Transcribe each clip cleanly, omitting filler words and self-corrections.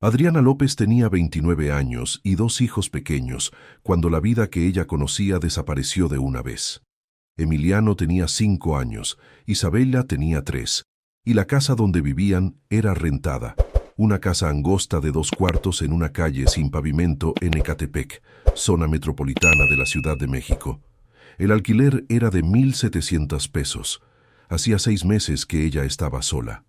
Adriana López tenía 29 años y dos hijos pequeños cuando la vida que ella conocía desapareció de una vez. Emiliano tenía 5 años, Isabela tenía 3, y la casa donde vivían era rentada. Una casa angosta de 2 cuartos en una calle sin pavimento en Ecatepec, zona metropolitana de la Ciudad de México. El alquiler era de 1,700 pesos. Hacía 6 meses que ella estaba sola.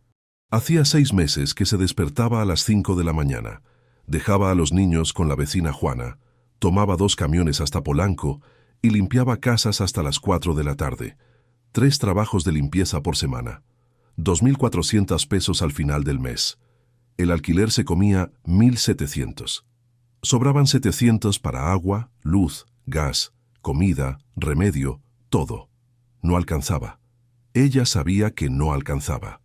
Hacía 6 meses que se despertaba a las 5 de la mañana, dejaba a los niños con la vecina Juana, tomaba 2 camiones hasta Polanco y limpiaba casas hasta las 4 de la tarde. 3 trabajos de limpieza por semana. 2,400 pesos al final del mes. El alquiler se comía 1,700. Sobraban 700 para agua, luz, gas, comida, remedio, todo. No alcanzaba. Ella sabía que no alcanzaba.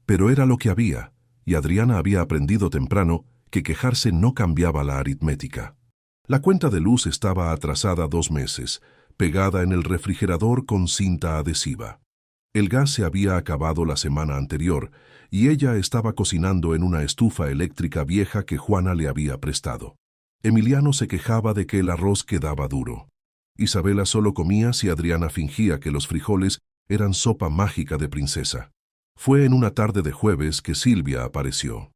Pero era lo que había, y Adriana había aprendido temprano que quejarse no cambiaba la aritmética. La cuenta de luz estaba atrasada 2 meses, pegada en el refrigerador con cinta adhesiva. El gas se había acabado la semana anterior, y ella estaba cocinando en una estufa eléctrica vieja que Juana le había prestado. Emiliano se quejaba de que el arroz quedaba duro. Isabela solo comía si Adriana fingía que los frijoles eran sopa mágica de princesa. Fue en una tarde de jueves que Silvia apareció.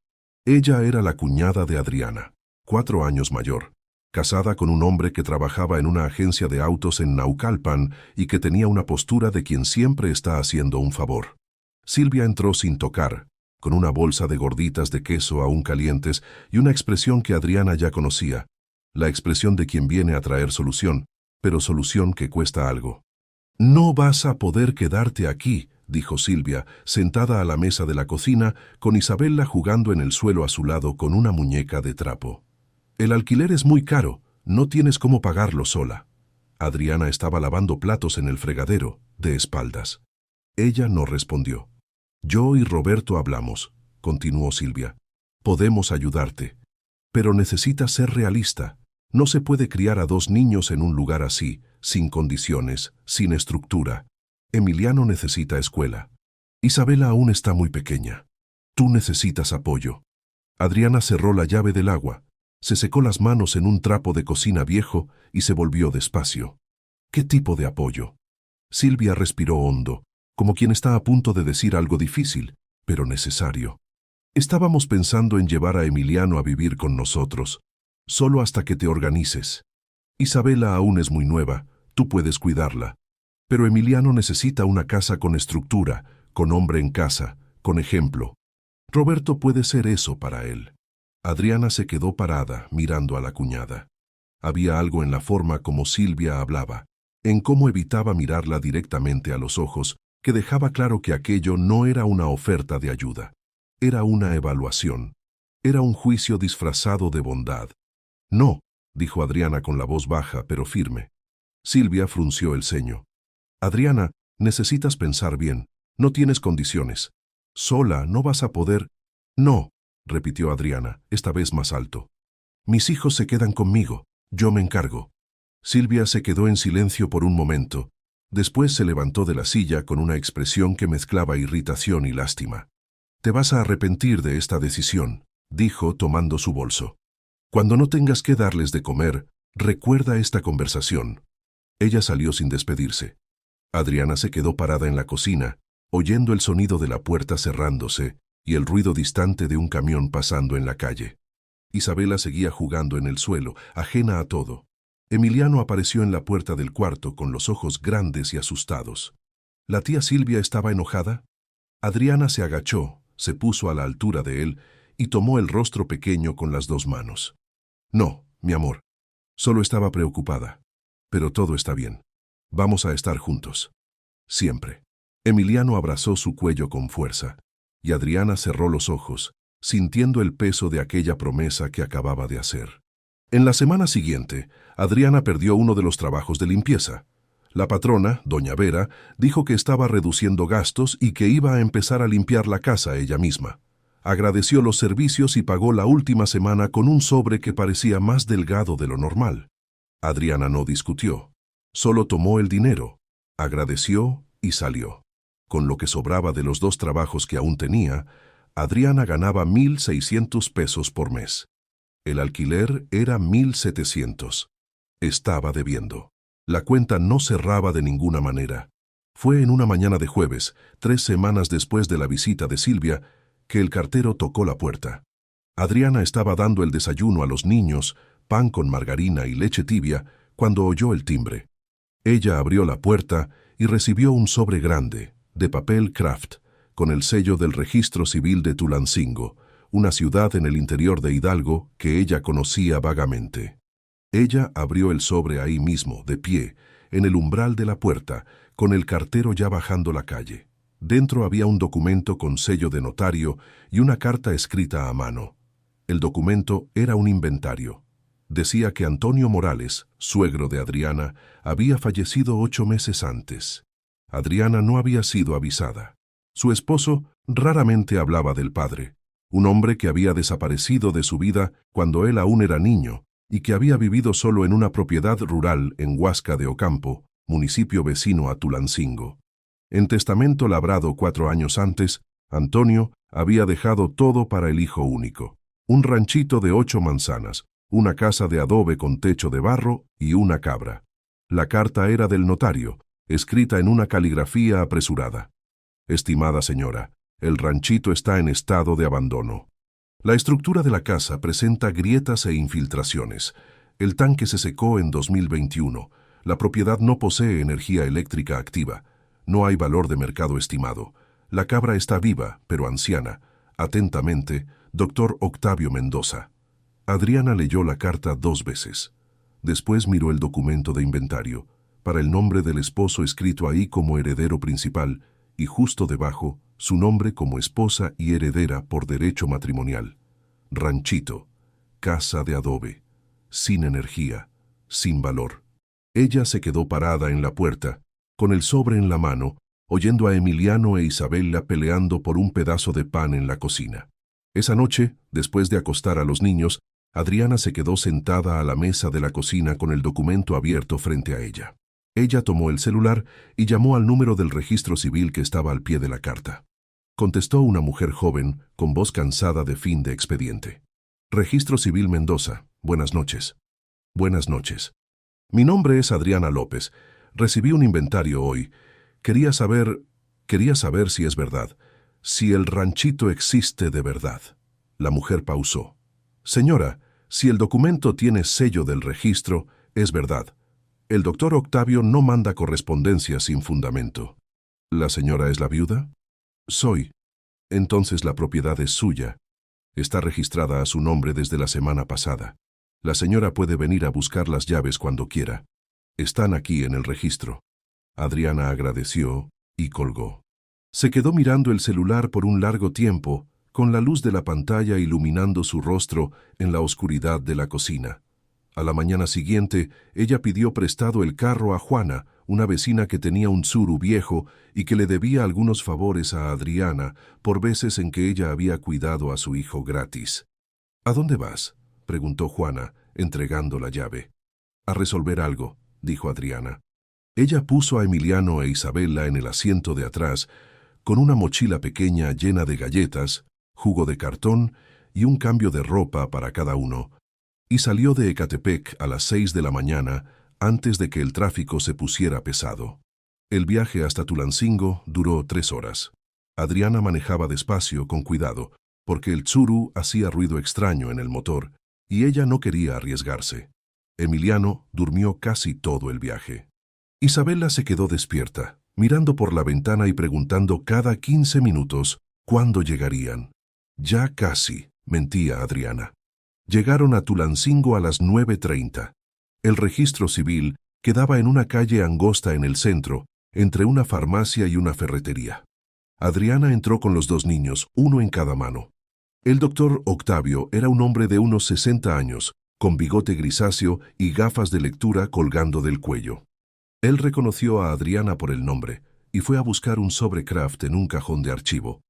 Ella era la cuñada de Adriana, 4 años mayor, casada con un hombre que trabajaba en una agencia de autos en Naucalpan y que tenía una postura de quien siempre está haciendo un favor. Silvia entró sin tocar, con una bolsa de gorditas de queso aún calientes y una expresión que Adriana ya conocía, la expresión de quien viene a traer solución, pero solución que cuesta algo. «No vas a poder quedarte aquí», dijo Silvia, sentada a la mesa de la cocina, con Isabela jugando en el suelo a su lado con una muñeca de trapo. «El alquiler es muy caro, no tienes cómo pagarlo sola». Adriana estaba lavando platos en el fregadero, de espaldas. Ella no respondió. «Yo y Roberto hablamos», continuó Silvia. «Podemos ayudarte. Pero necesitas ser realista. No se puede criar a 2 niños en un lugar así, sin condiciones, sin estructura. Emiliano necesita escuela. Isabela aún está muy pequeña. Tú necesitas apoyo». Adriana cerró la llave del agua, se secó las manos en un trapo de cocina viejo y se volvió despacio. «¿Qué tipo de apoyo?» Silvia respiró hondo, como quien está a punto de decir algo difícil, pero necesario. «Estábamos pensando en llevar a Emiliano a vivir con nosotros, solo hasta que te organices. Isabela aún es muy nueva, tú puedes cuidarla. Pero Emiliano necesita una casa con estructura, con hombre en casa, con ejemplo. Roberto puede ser eso para él». Adriana se quedó parada, mirando a la cuñada. Había algo en la forma como Silvia hablaba, en cómo evitaba mirarla directamente a los ojos, que dejaba claro que aquello no era una oferta de ayuda. Era una evaluación. Era un juicio disfrazado de bondad. «No», dijo Adriana con la voz baja pero firme. Silvia frunció el ceño. «Adriana, necesitas pensar bien. No tienes condiciones. Sola no vas a poder». «No», repitió Adriana, esta vez más alto. «Mis hijos se quedan conmigo. Yo me encargo». Silvia se quedó en silencio por un momento. Después se levantó de la silla con una expresión que mezclaba irritación y lástima. «Te vas a arrepentir de esta decisión», dijo tomando su bolso. «Cuando no tengas que darles de comer, recuerda esta conversación». Ella salió sin despedirse. Adriana se quedó parada en la cocina, oyendo el sonido de la puerta cerrándose y el ruido distante de un camión pasando en la calle. Isabela seguía jugando en el suelo, ajena a todo. Emiliano apareció en la puerta del cuarto con los ojos grandes y asustados. ¿La tía Silvia estaba enojada? Adriana se agachó, se puso a la altura de él y tomó el rostro pequeño con las 2 manos. «No, mi amor. Solo estaba preocupada. Pero todo está bien. Vamos a estar juntos. Siempre». Emiliano abrazó su cuello con fuerza, y Adriana cerró los ojos, sintiendo el peso de aquella promesa que acababa de hacer. En la semana siguiente, Adriana perdió uno de los trabajos de limpieza. La patrona, doña Vera, dijo que estaba reduciendo gastos y que iba a empezar a limpiar la casa ella misma. Agradeció los servicios y pagó la última semana con un sobre que parecía más delgado de lo normal. Adriana no discutió. Solo tomó el dinero, agradeció y salió. Con lo que sobraba de los 2 trabajos que aún tenía, Adriana ganaba 1.600 pesos por mes. El alquiler era 1.700. Estaba debiendo. La cuenta no cerraba de ninguna manera. Fue en una mañana de jueves, 3 semanas después de la visita de Silvia, que el cartero tocó la puerta. Adriana estaba dando el desayuno a los niños, pan con margarina y leche tibia, cuando oyó el timbre. Ella abrió la puerta y recibió un sobre grande, de papel Kraft, con el sello del Registro Civil de Tulancingo, una ciudad en el interior de Hidalgo que ella conocía vagamente. Ella abrió el sobre ahí mismo, de pie, en el umbral de la puerta, con el cartero ya bajando la calle. Dentro había un documento con sello de notario y una carta escrita a mano. El documento era un inventario. Decía que Antonio Morales, suegro de Adriana, había fallecido 8 meses antes. Adriana no había sido avisada. Su esposo raramente hablaba del padre, un hombre que había desaparecido de su vida cuando él aún era niño y que había vivido solo en una propiedad rural en Huasca de Ocampo, municipio vecino a Tulancingo. En testamento labrado 4 años antes, Antonio había dejado todo para el hijo único: un ranchito de 8 manzanas, una casa de adobe con techo de barro y una cabra. La carta era del notario, escrita en una caligrafía apresurada. Estimada señora, el ranchito está en estado de abandono. La estructura de la casa presenta grietas e infiltraciones. El tanque se secó en 2021. La propiedad no posee energía eléctrica activa. No hay valor de mercado estimado. La cabra está viva, pero anciana. Atentamente, Dr. Octavio Mendoza. Adriana leyó la carta 2 veces. Después miró el documento de inventario, para el nombre del esposo escrito ahí como heredero principal, y justo debajo, su nombre como esposa y heredera por derecho matrimonial. Ranchito, casa de adobe, sin energía, sin valor. Ella se quedó parada en la puerta, con el sobre en la mano, oyendo a Emiliano e Isabela peleando por un pedazo de pan en la cocina. Esa noche, después de acostar a los niños, Adriana se quedó sentada a la mesa de la cocina con el documento abierto frente a ella. Ella tomó el celular y llamó al número del registro civil que estaba al pie de la carta. Contestó una mujer joven, con voz cansada de fin de expediente. Registro Civil Mendoza, buenas noches. Buenas noches. Mi nombre es Adriana López. Recibí un inventario hoy. Quería saber si es verdad, si el ranchito existe de verdad. La mujer pausó. Señora, si el documento tiene sello del registro, es verdad. El doctor Octavio no manda correspondencia sin fundamento. ¿La señora es la viuda? Soy. Entonces la propiedad es suya. Está registrada a su nombre desde la semana pasada. La señora puede venir a buscar las llaves cuando quiera. Están aquí en el registro. Adriana agradeció y colgó. Se quedó mirando el celular por un largo tiempo, con la luz de la pantalla iluminando su rostro en la oscuridad de la cocina. A la mañana siguiente, ella pidió prestado el carro a Juana, una vecina que tenía un Tsuru viejo y que le debía algunos favores a Adriana por veces en que ella había cuidado a su hijo gratis. ¿A dónde vas?, preguntó Juana, entregando la llave. A resolver algo, dijo Adriana. Ella puso a Emiliano e Isabela en el asiento de atrás, con una mochila pequeña llena de galletas, jugo de cartón y un cambio de ropa para cada uno, y salió de Ecatepec a las 6 de la mañana antes de que el tráfico se pusiera pesado. El viaje hasta Tulancingo duró 3 horas. Adriana manejaba despacio, con cuidado, porque el Tsuru hacía ruido extraño en el motor, y ella no quería arriesgarse. Emiliano durmió casi todo el viaje. Isabela se quedó despierta, mirando por la ventana y preguntando cada 15 minutos cuándo llegarían. Ya casi, mentía Adriana. Llegaron a Tulancingo a las 9:30. El registro civil quedaba en una calle angosta en el centro, entre una farmacia y una ferretería. Adriana entró con los 2 niños, uno en cada mano. El doctor Octavio era un hombre de unos 60 años, con bigote grisáceo y gafas de lectura colgando del cuello. Él reconoció a Adriana por el nombre y fue a buscar un sobre Kraft en un cajón de archivo.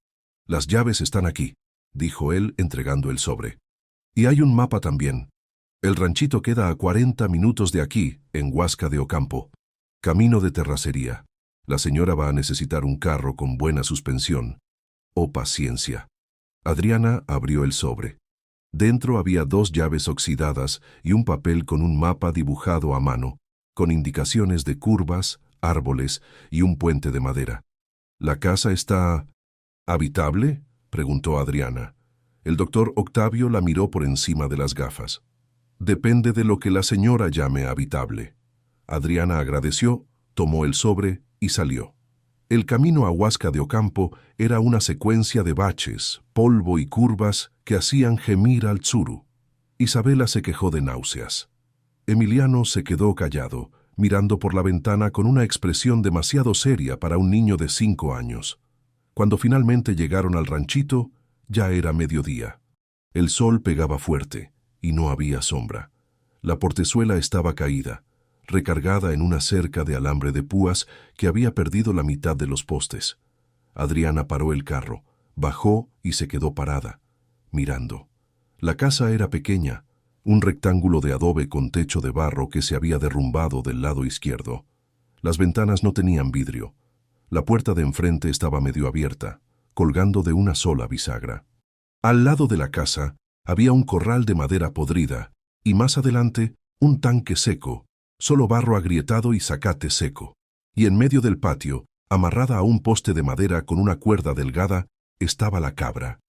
«Las llaves están aquí», dijo él entregando el sobre. «Y hay un mapa también. El ranchito queda a 40 minutos de aquí, en Huasca de Ocampo. Camino de terracería. La señora va a necesitar un carro con buena suspensión. O paciencia». Adriana abrió el sobre. Dentro había 2 llaves oxidadas y un papel con un mapa dibujado a mano, con indicaciones de curvas, árboles y un puente de madera. ¿La casa está habitable?, preguntó Adriana. El doctor Octavio la miró por encima de las gafas. Depende de lo que la señora llame habitable. Adriana agradeció, tomó el sobre y salió. El camino a Huasca de Ocampo era una secuencia de baches, polvo y curvas que hacían gemir al tsuru. Isabela se quejó de náuseas. Emiliano se quedó callado, mirando por la ventana con una expresión demasiado seria para un niño de 5 años. Cuando finalmente llegaron al ranchito, ya era mediodía. El sol pegaba fuerte y no había sombra. La portezuela estaba caída, recargada en una cerca de alambre de púas que había perdido la mitad de los postes. Adriana paró el carro, bajó y se quedó parada, mirando. La casa era pequeña, un rectángulo de adobe con techo de barro que se había derrumbado del lado izquierdo. Las ventanas no tenían vidrio. La puerta de enfrente estaba medio abierta, colgando de una sola bisagra. Al lado de la casa había un corral de madera podrida y más adelante un tanque seco, solo barro agrietado y zacate seco. Y en medio del patio, amarrada a un poste de madera con una cuerda delgada, estaba la cabra.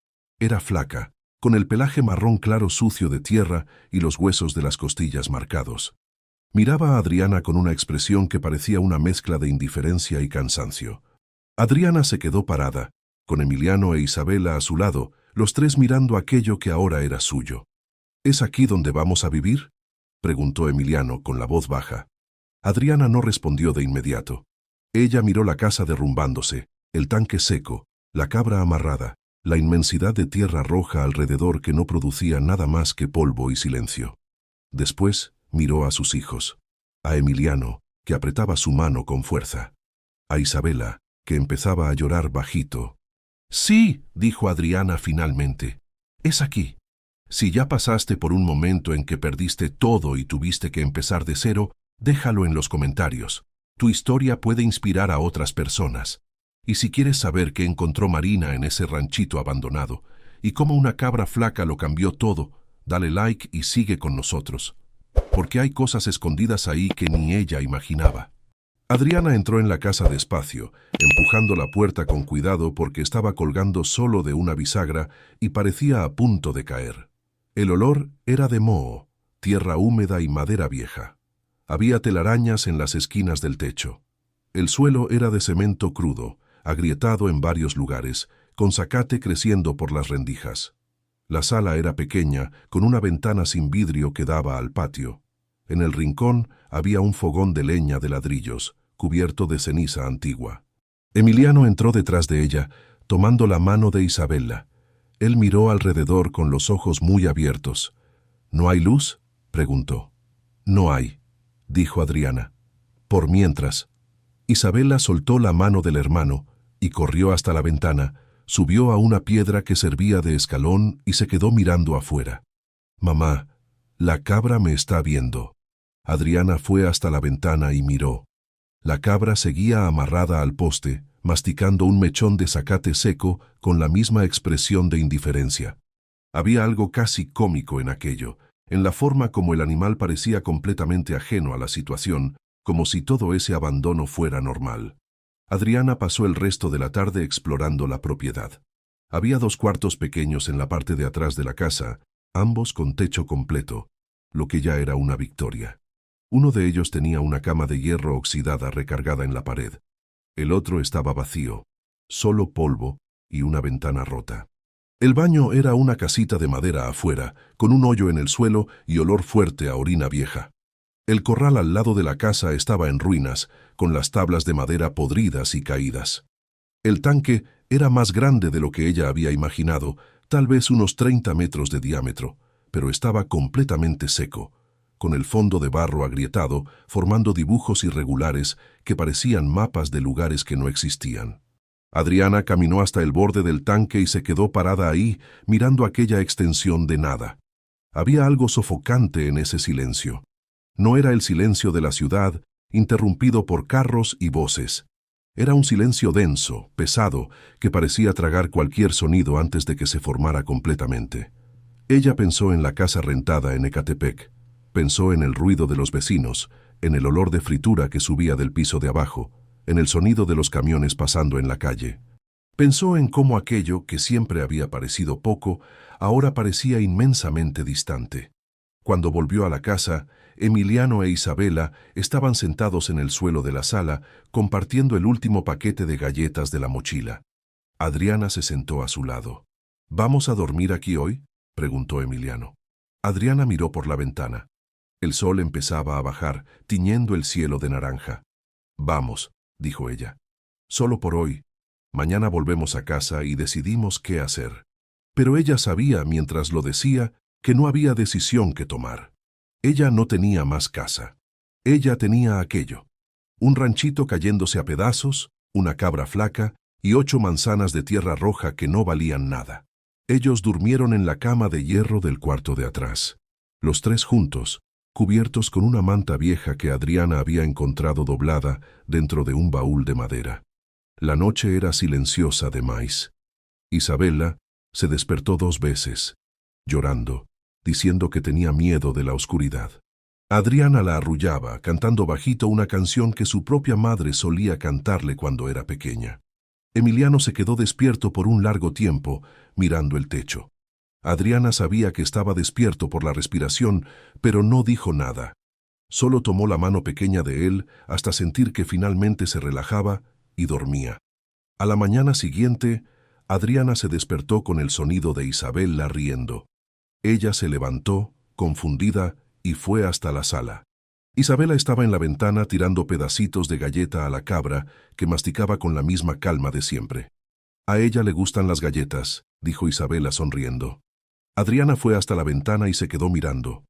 Era flaca, con el pelaje marrón claro sucio de tierra y los huesos de las costillas marcados. Miraba a Adriana con una expresión que parecía una mezcla de indiferencia y cansancio. Adriana se quedó parada, con Emiliano e Isabela a su lado, los tres mirando aquello que ahora era suyo. ¿Es aquí donde vamos a vivir?, preguntó Emiliano con la voz baja. Adriana no respondió de inmediato. Ella miró la casa derrumbándose, el tanque seco, la cabra amarrada, la inmensidad de tierra roja alrededor que no producía nada más que polvo y silencio. Después miró a sus hijos, a Emiliano, que apretaba su mano con fuerza, a Isabela, que empezaba a llorar bajito. «Sí», dijo Adriana finalmente, «es aquí. Si ya pasaste por un momento en que perdiste todo y tuviste que empezar de cero, déjalo en los comentarios. Tu historia puede inspirar a otras personas. Y si quieres saber qué encontró Marina en ese ranchito abandonado y cómo una cabra flaca lo cambió todo, dale like y sigue con nosotros. Porque hay cosas escondidas ahí que ni ella imaginaba». Adriana entró en la casa despacio, empujando la puerta con cuidado porque estaba colgando solo de una bisagra y parecía a punto de caer. El olor era de moho, tierra húmeda y madera vieja. Había telarañas en las esquinas del techo. El suelo era de cemento crudo, agrietado en varios lugares, con zacate creciendo por las rendijas. La sala era pequeña, con una ventana sin vidrio que daba al patio. En el rincón había un fogón de leña de ladrillos, cubierto de ceniza antigua. Emiliano entró detrás de ella, tomando la mano de Isabela. Él miró alrededor con los ojos muy abiertos. «¿No hay luz?», preguntó. «No hay», dijo Adriana. «Por mientras». Isabela soltó la mano del hermano y corrió hasta la ventana, subió a una piedra que servía de escalón y se quedó mirando afuera. «Mamá, la cabra me está viendo». Adriana fue hasta la ventana y miró. La cabra seguía amarrada al poste, masticando un mechón de zacate seco con la misma expresión de indiferencia. Había algo casi cómico en aquello, en la forma como el animal parecía completamente ajeno a la situación, como si todo ese abandono fuera normal. Adriana pasó el resto de la tarde explorando la propiedad. Había 2 cuartos pequeños en la parte de atrás de la casa, ambos con techo completo, lo que ya era una victoria. Uno de ellos tenía una cama de hierro oxidada recargada en la pared. El otro estaba vacío, solo polvo y una ventana rota. El baño era una casita de madera afuera, con un hoyo en el suelo y olor fuerte a orina vieja. El corral al lado de la casa estaba en ruinas, con las tablas de madera podridas y caídas. El tanque era más grande de lo que ella había imaginado, tal vez unos 30 metros de diámetro, pero estaba completamente seco, con el fondo de barro agrietado, formando dibujos irregulares que parecían mapas de lugares que no existían. Adriana caminó hasta el borde del tanque y se quedó parada ahí, mirando aquella extensión de nada. Había algo sofocante en ese silencio. No era el silencio de la ciudad, interrumpido por carros y voces. Era un silencio denso, pesado, que parecía tragar cualquier sonido antes de que se formara completamente. Ella pensó en la casa rentada en Ecatepec, pensó en el ruido de los vecinos, en el olor de fritura que subía del piso de abajo, en el sonido de los camiones pasando en la calle. Pensó en cómo aquello que siempre había parecido poco, ahora parecía inmensamente distante. Cuando volvió a la casa, Emiliano e Isabela estaban sentados en el suelo de la sala, compartiendo el último paquete de galletas de la mochila. Adriana se sentó a su lado. ¿Vamos a dormir aquí hoy?, preguntó Emiliano. Adriana miró por la ventana. El sol empezaba a bajar, tiñendo el cielo de naranja. Vamos, dijo ella. Solo por hoy. Mañana volvemos a casa y decidimos qué hacer. Pero ella sabía, mientras lo decía, que no había decisión que tomar. Ella no tenía más casa. Ella tenía aquello. Un ranchito cayéndose a pedazos, una cabra flaca y 8 manzanas de tierra roja que no valían nada. Ellos durmieron en la cama de hierro del cuarto de atrás. Los 3 juntos, cubiertos con una manta vieja que Adriana había encontrado doblada dentro de un baúl de madera. La noche era silenciosa de maíz. Isabela se despertó 2 veces, llorando, diciendo que tenía miedo de la oscuridad. Adriana la arrullaba, cantando bajito una canción que su propia madre solía cantarle cuando era pequeña. Emiliano se quedó despierto por un largo tiempo, mirando el techo. Adriana sabía que estaba despierto por la respiración, pero no dijo nada. Solo tomó la mano pequeña de él hasta sentir que finalmente se relajaba y dormía. A la mañana siguiente, Adriana se despertó con el sonido de Isabela riendo. Ella se levantó, confundida, y fue hasta la sala. Isabela estaba en la ventana tirando pedacitos de galleta a la cabra, que masticaba con la misma calma de siempre. «A ella le gustan las galletas», dijo Isabela sonriendo. Adriana fue hasta la ventana y se quedó mirando.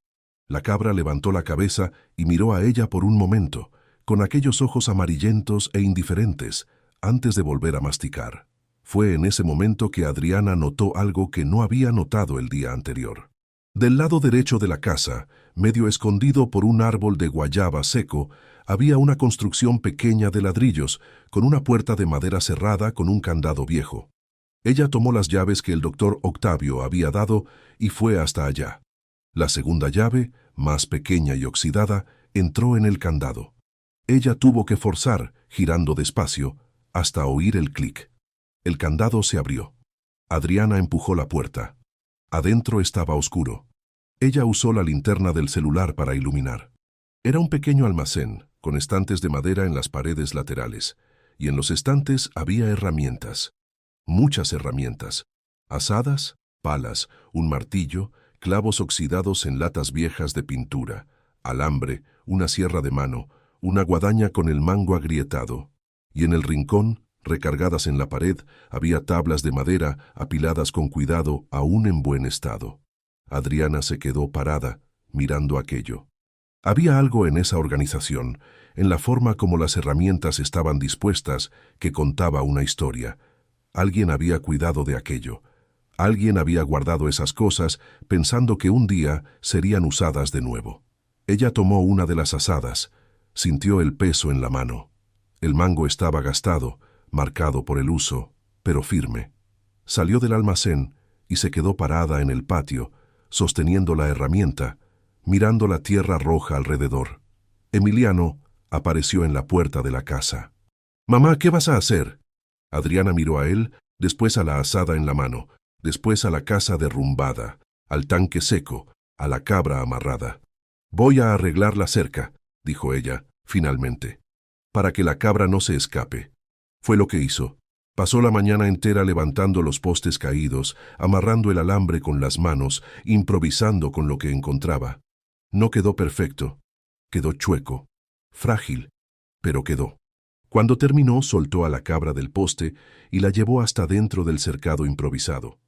La cabra levantó la cabeza y miró a ella por un momento, con aquellos ojos amarillentos e indiferentes, antes de volver a masticar. Fue en ese momento que Adriana notó algo que no había notado el día anterior. Del lado derecho de la casa, medio escondido por un árbol de guayaba seco, había una construcción pequeña de ladrillos, con una puerta de madera cerrada con un candado viejo. Ella tomó las llaves que el doctor Octavio había dado y fue hasta allá. La segunda llave, más pequeña y oxidada, entró en el candado. Ella tuvo que forzar, girando despacio, hasta oír el clic. El candado se abrió. Adriana empujó la puerta. Adentro estaba oscuro. Ella usó la linterna del celular para iluminar. Era un pequeño almacén, con estantes de madera en las paredes laterales, y en los estantes había herramientas. Muchas herramientas. Azadas, palas, un martillo, clavos oxidados en latas viejas de pintura, alambre, una sierra de mano, una guadaña con el mango agrietado. Y en el rincón, recargadas en la pared, había tablas de madera apiladas con cuidado aún en buen estado. Adriana se quedó parada, mirando aquello. Había algo en esa organización, en la forma como las herramientas estaban dispuestas, que contaba una historia. Alguien había cuidado de aquello. Alguien había guardado esas cosas pensando que un día serían usadas de nuevo. Ella tomó una de las azadas, sintió el peso en la mano. El mango estaba gastado, marcado por el uso, pero firme. Salió del almacén y se quedó parada en el patio, sosteniendo la herramienta, mirando la tierra roja alrededor. Emiliano apareció en la puerta de la casa. «Mamá, ¿qué vas a hacer?». Adriana miró a él, después a la azada en la mano, después a la casa derrumbada, al tanque seco, a la cabra amarrada. «Voy a arreglar la cerca», dijo ella, finalmente, «para que la cabra no se escape». Fue lo que hizo. Pasó la mañana entera levantando los postes caídos, amarrando el alambre con las manos, improvisando con lo que encontraba. No quedó perfecto. Quedó chueco, frágil, pero quedó. Cuando terminó, soltó a la cabra del poste y la llevó hasta dentro del cercado improvisado.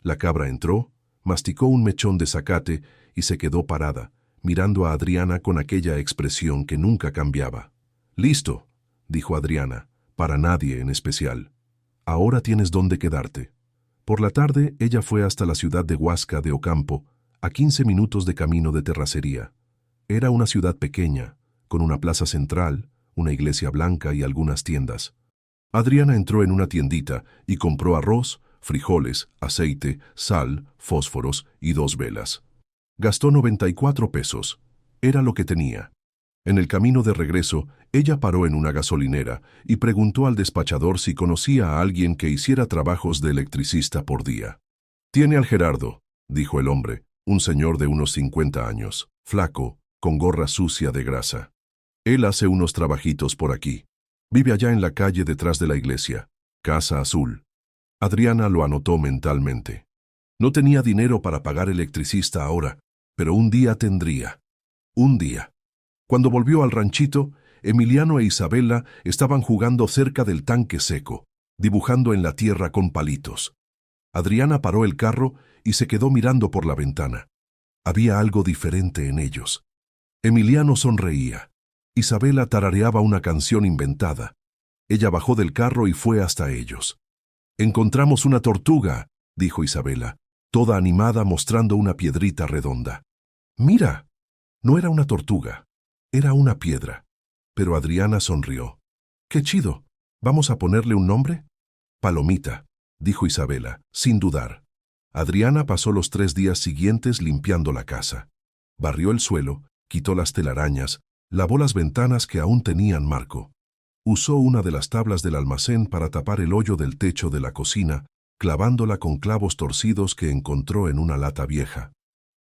La cabra entró, masticó un mechón de zacate y se quedó parada, mirando a Adriana con aquella expresión que nunca cambiaba. «Listo», dijo Adriana, «para nadie en especial. Ahora tienes dónde quedarte». Por la tarde, ella fue hasta la ciudad de Huasca de Ocampo, a 15 minutos de camino de Terracería. Era una ciudad pequeña, con una plaza central, una iglesia blanca y algunas tiendas. Adriana entró en una tiendita y compró arroz, frijoles, aceite, sal, fósforos y 2 velas. Gastó 94 pesos. Era lo que tenía. En el camino de regreso, ella paró en una gasolinera y preguntó al despachador si conocía a alguien que hiciera trabajos de electricista por día. «Tiene al Gerardo», dijo el hombre, un señor de unos 50 años, flaco, con gorra sucia de grasa. «Él hace unos trabajitos por aquí. Vive allá en la calle detrás de la iglesia. Casa azul». Adriana lo anotó mentalmente. No tenía dinero para pagar electricista ahora, pero un día tendría. Un día. Cuando volvió al ranchito, Emiliano e Isabela estaban jugando cerca del tanque seco, dibujando en la tierra con palitos. Adriana paró el carro y se quedó mirando por la ventana. Había algo diferente en ellos. Emiliano sonreía. Isabela tarareaba una canción inventada. Ella bajó del carro y fue hasta ellos. «Encontramos una tortuga», dijo Isabela, toda animada mostrando una piedrita redonda. «Mira». No era una tortuga, era una piedra. Pero Adriana sonrió. «Qué chido. ¿Vamos a ponerle un nombre?» «Palomita», dijo Isabela, sin dudar. Adriana pasó los 3 días siguientes limpiando la casa. Barrió el suelo, quitó las telarañas, lavó las ventanas que aún tenían marco. Usó una de las tablas del almacén para tapar el hoyo del techo de la cocina, clavándola con clavos torcidos que encontró en una lata vieja.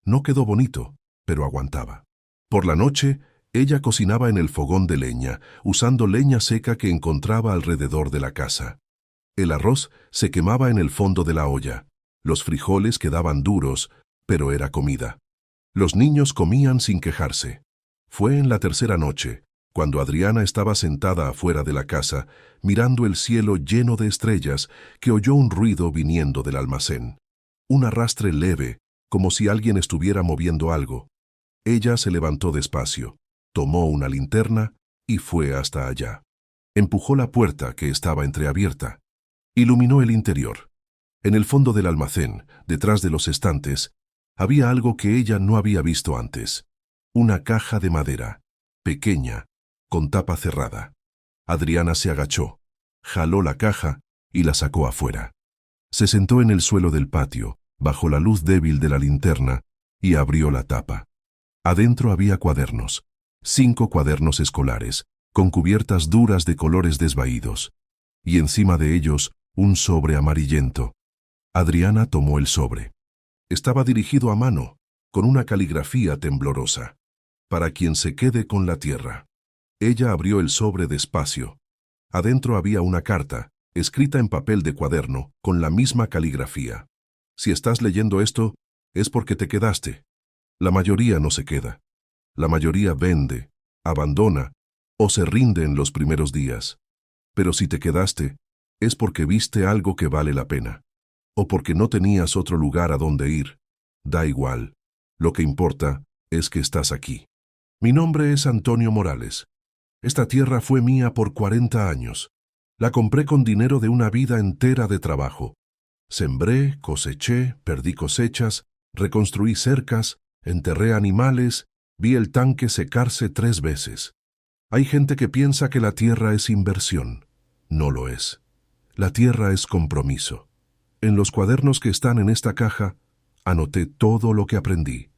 No quedó bonito, pero aguantaba. Por la noche, ella cocinaba en el fogón de leña, usando leña seca que encontraba alrededor de la casa. El arroz se quemaba en el fondo de la olla. Los frijoles quedaban duros, pero era comida. Los niños comían sin quejarse. Fue en la 3.ª noche, cuando Adriana estaba sentada afuera de la casa, mirando el cielo lleno de estrellas, que oyó un ruido viniendo del almacén. Un arrastre leve, como si alguien estuviera moviendo algo. Ella se levantó despacio, tomó una linterna y fue hasta allá. Empujó la puerta, que estaba entreabierta. Iluminó el interior. En el fondo del almacén, detrás de los estantes, había algo que ella no había visto antes. Una caja de madera, pequeña, con tapa cerrada. Adriana se agachó, jaló la caja y la sacó afuera. Se sentó en el suelo del patio, bajo la luz débil de la linterna, y abrió la tapa. Adentro había cuadernos, 5 cuadernos escolares, con cubiertas duras de colores desvaídos, y encima de ellos un sobre amarillento. Adriana tomó el sobre. Estaba dirigido a mano, con una caligrafía temblorosa. «Para quien se quede con la tierra». Ella abrió el sobre despacio. Adentro había una carta, escrita en papel de cuaderno, con la misma caligrafía. «Si estás leyendo esto, es porque te quedaste. La mayoría no se queda. La mayoría vende, abandona o se rinde en los primeros días. Pero si te quedaste, es porque viste algo que vale la pena. O porque no tenías otro lugar a donde ir. Da igual. Lo que importa es que estás aquí. Mi nombre es Antonio Morales. Esta tierra fue mía por 40 años. La compré con dinero de una vida entera de trabajo. Sembré, coseché, perdí cosechas, reconstruí cercas, enterré animales, vi el tanque secarse 3 veces. Hay gente que piensa que la tierra es inversión. No lo es. La tierra es compromiso. En los cuadernos que están en esta caja, anoté todo lo que aprendí.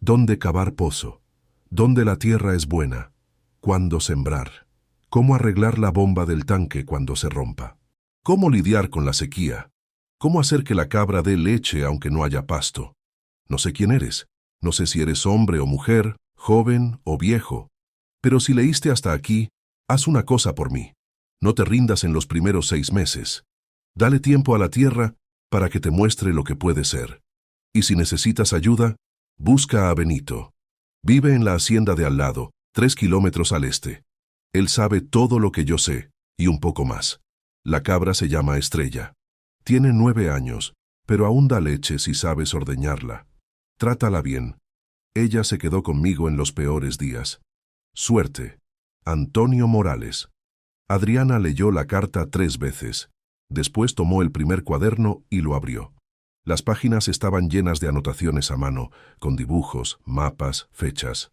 Dónde cavar pozo, dónde la tierra es buena, cuándo sembrar, cómo arreglar la bomba del tanque cuando se rompa, cómo lidiar con la sequía, cómo hacer que la cabra dé leche aunque no haya pasto. No sé quién eres. No sé si eres hombre o mujer, joven o viejo, pero si leíste hasta aquí, haz una cosa por mí. No te rindas en los primeros 6 meses. Dale tiempo a la tierra para que te muestre lo que puede ser. Y si necesitas ayuda, busca a Benito. Vive en la hacienda de al lado, 3 kilómetros al este. Él sabe todo lo que yo sé, y un poco más. La cabra se llama Estrella. Tiene 9 años, pero aún da leche si sabes ordeñarla. Trátala bien. Ella se quedó conmigo en los peores días. Suerte. Antonio Morales. Adriana leyó la carta 3 veces. Después tomó el primer cuaderno y lo abrió. Las páginas estaban llenas de anotaciones a mano, con dibujos, mapas, fechas.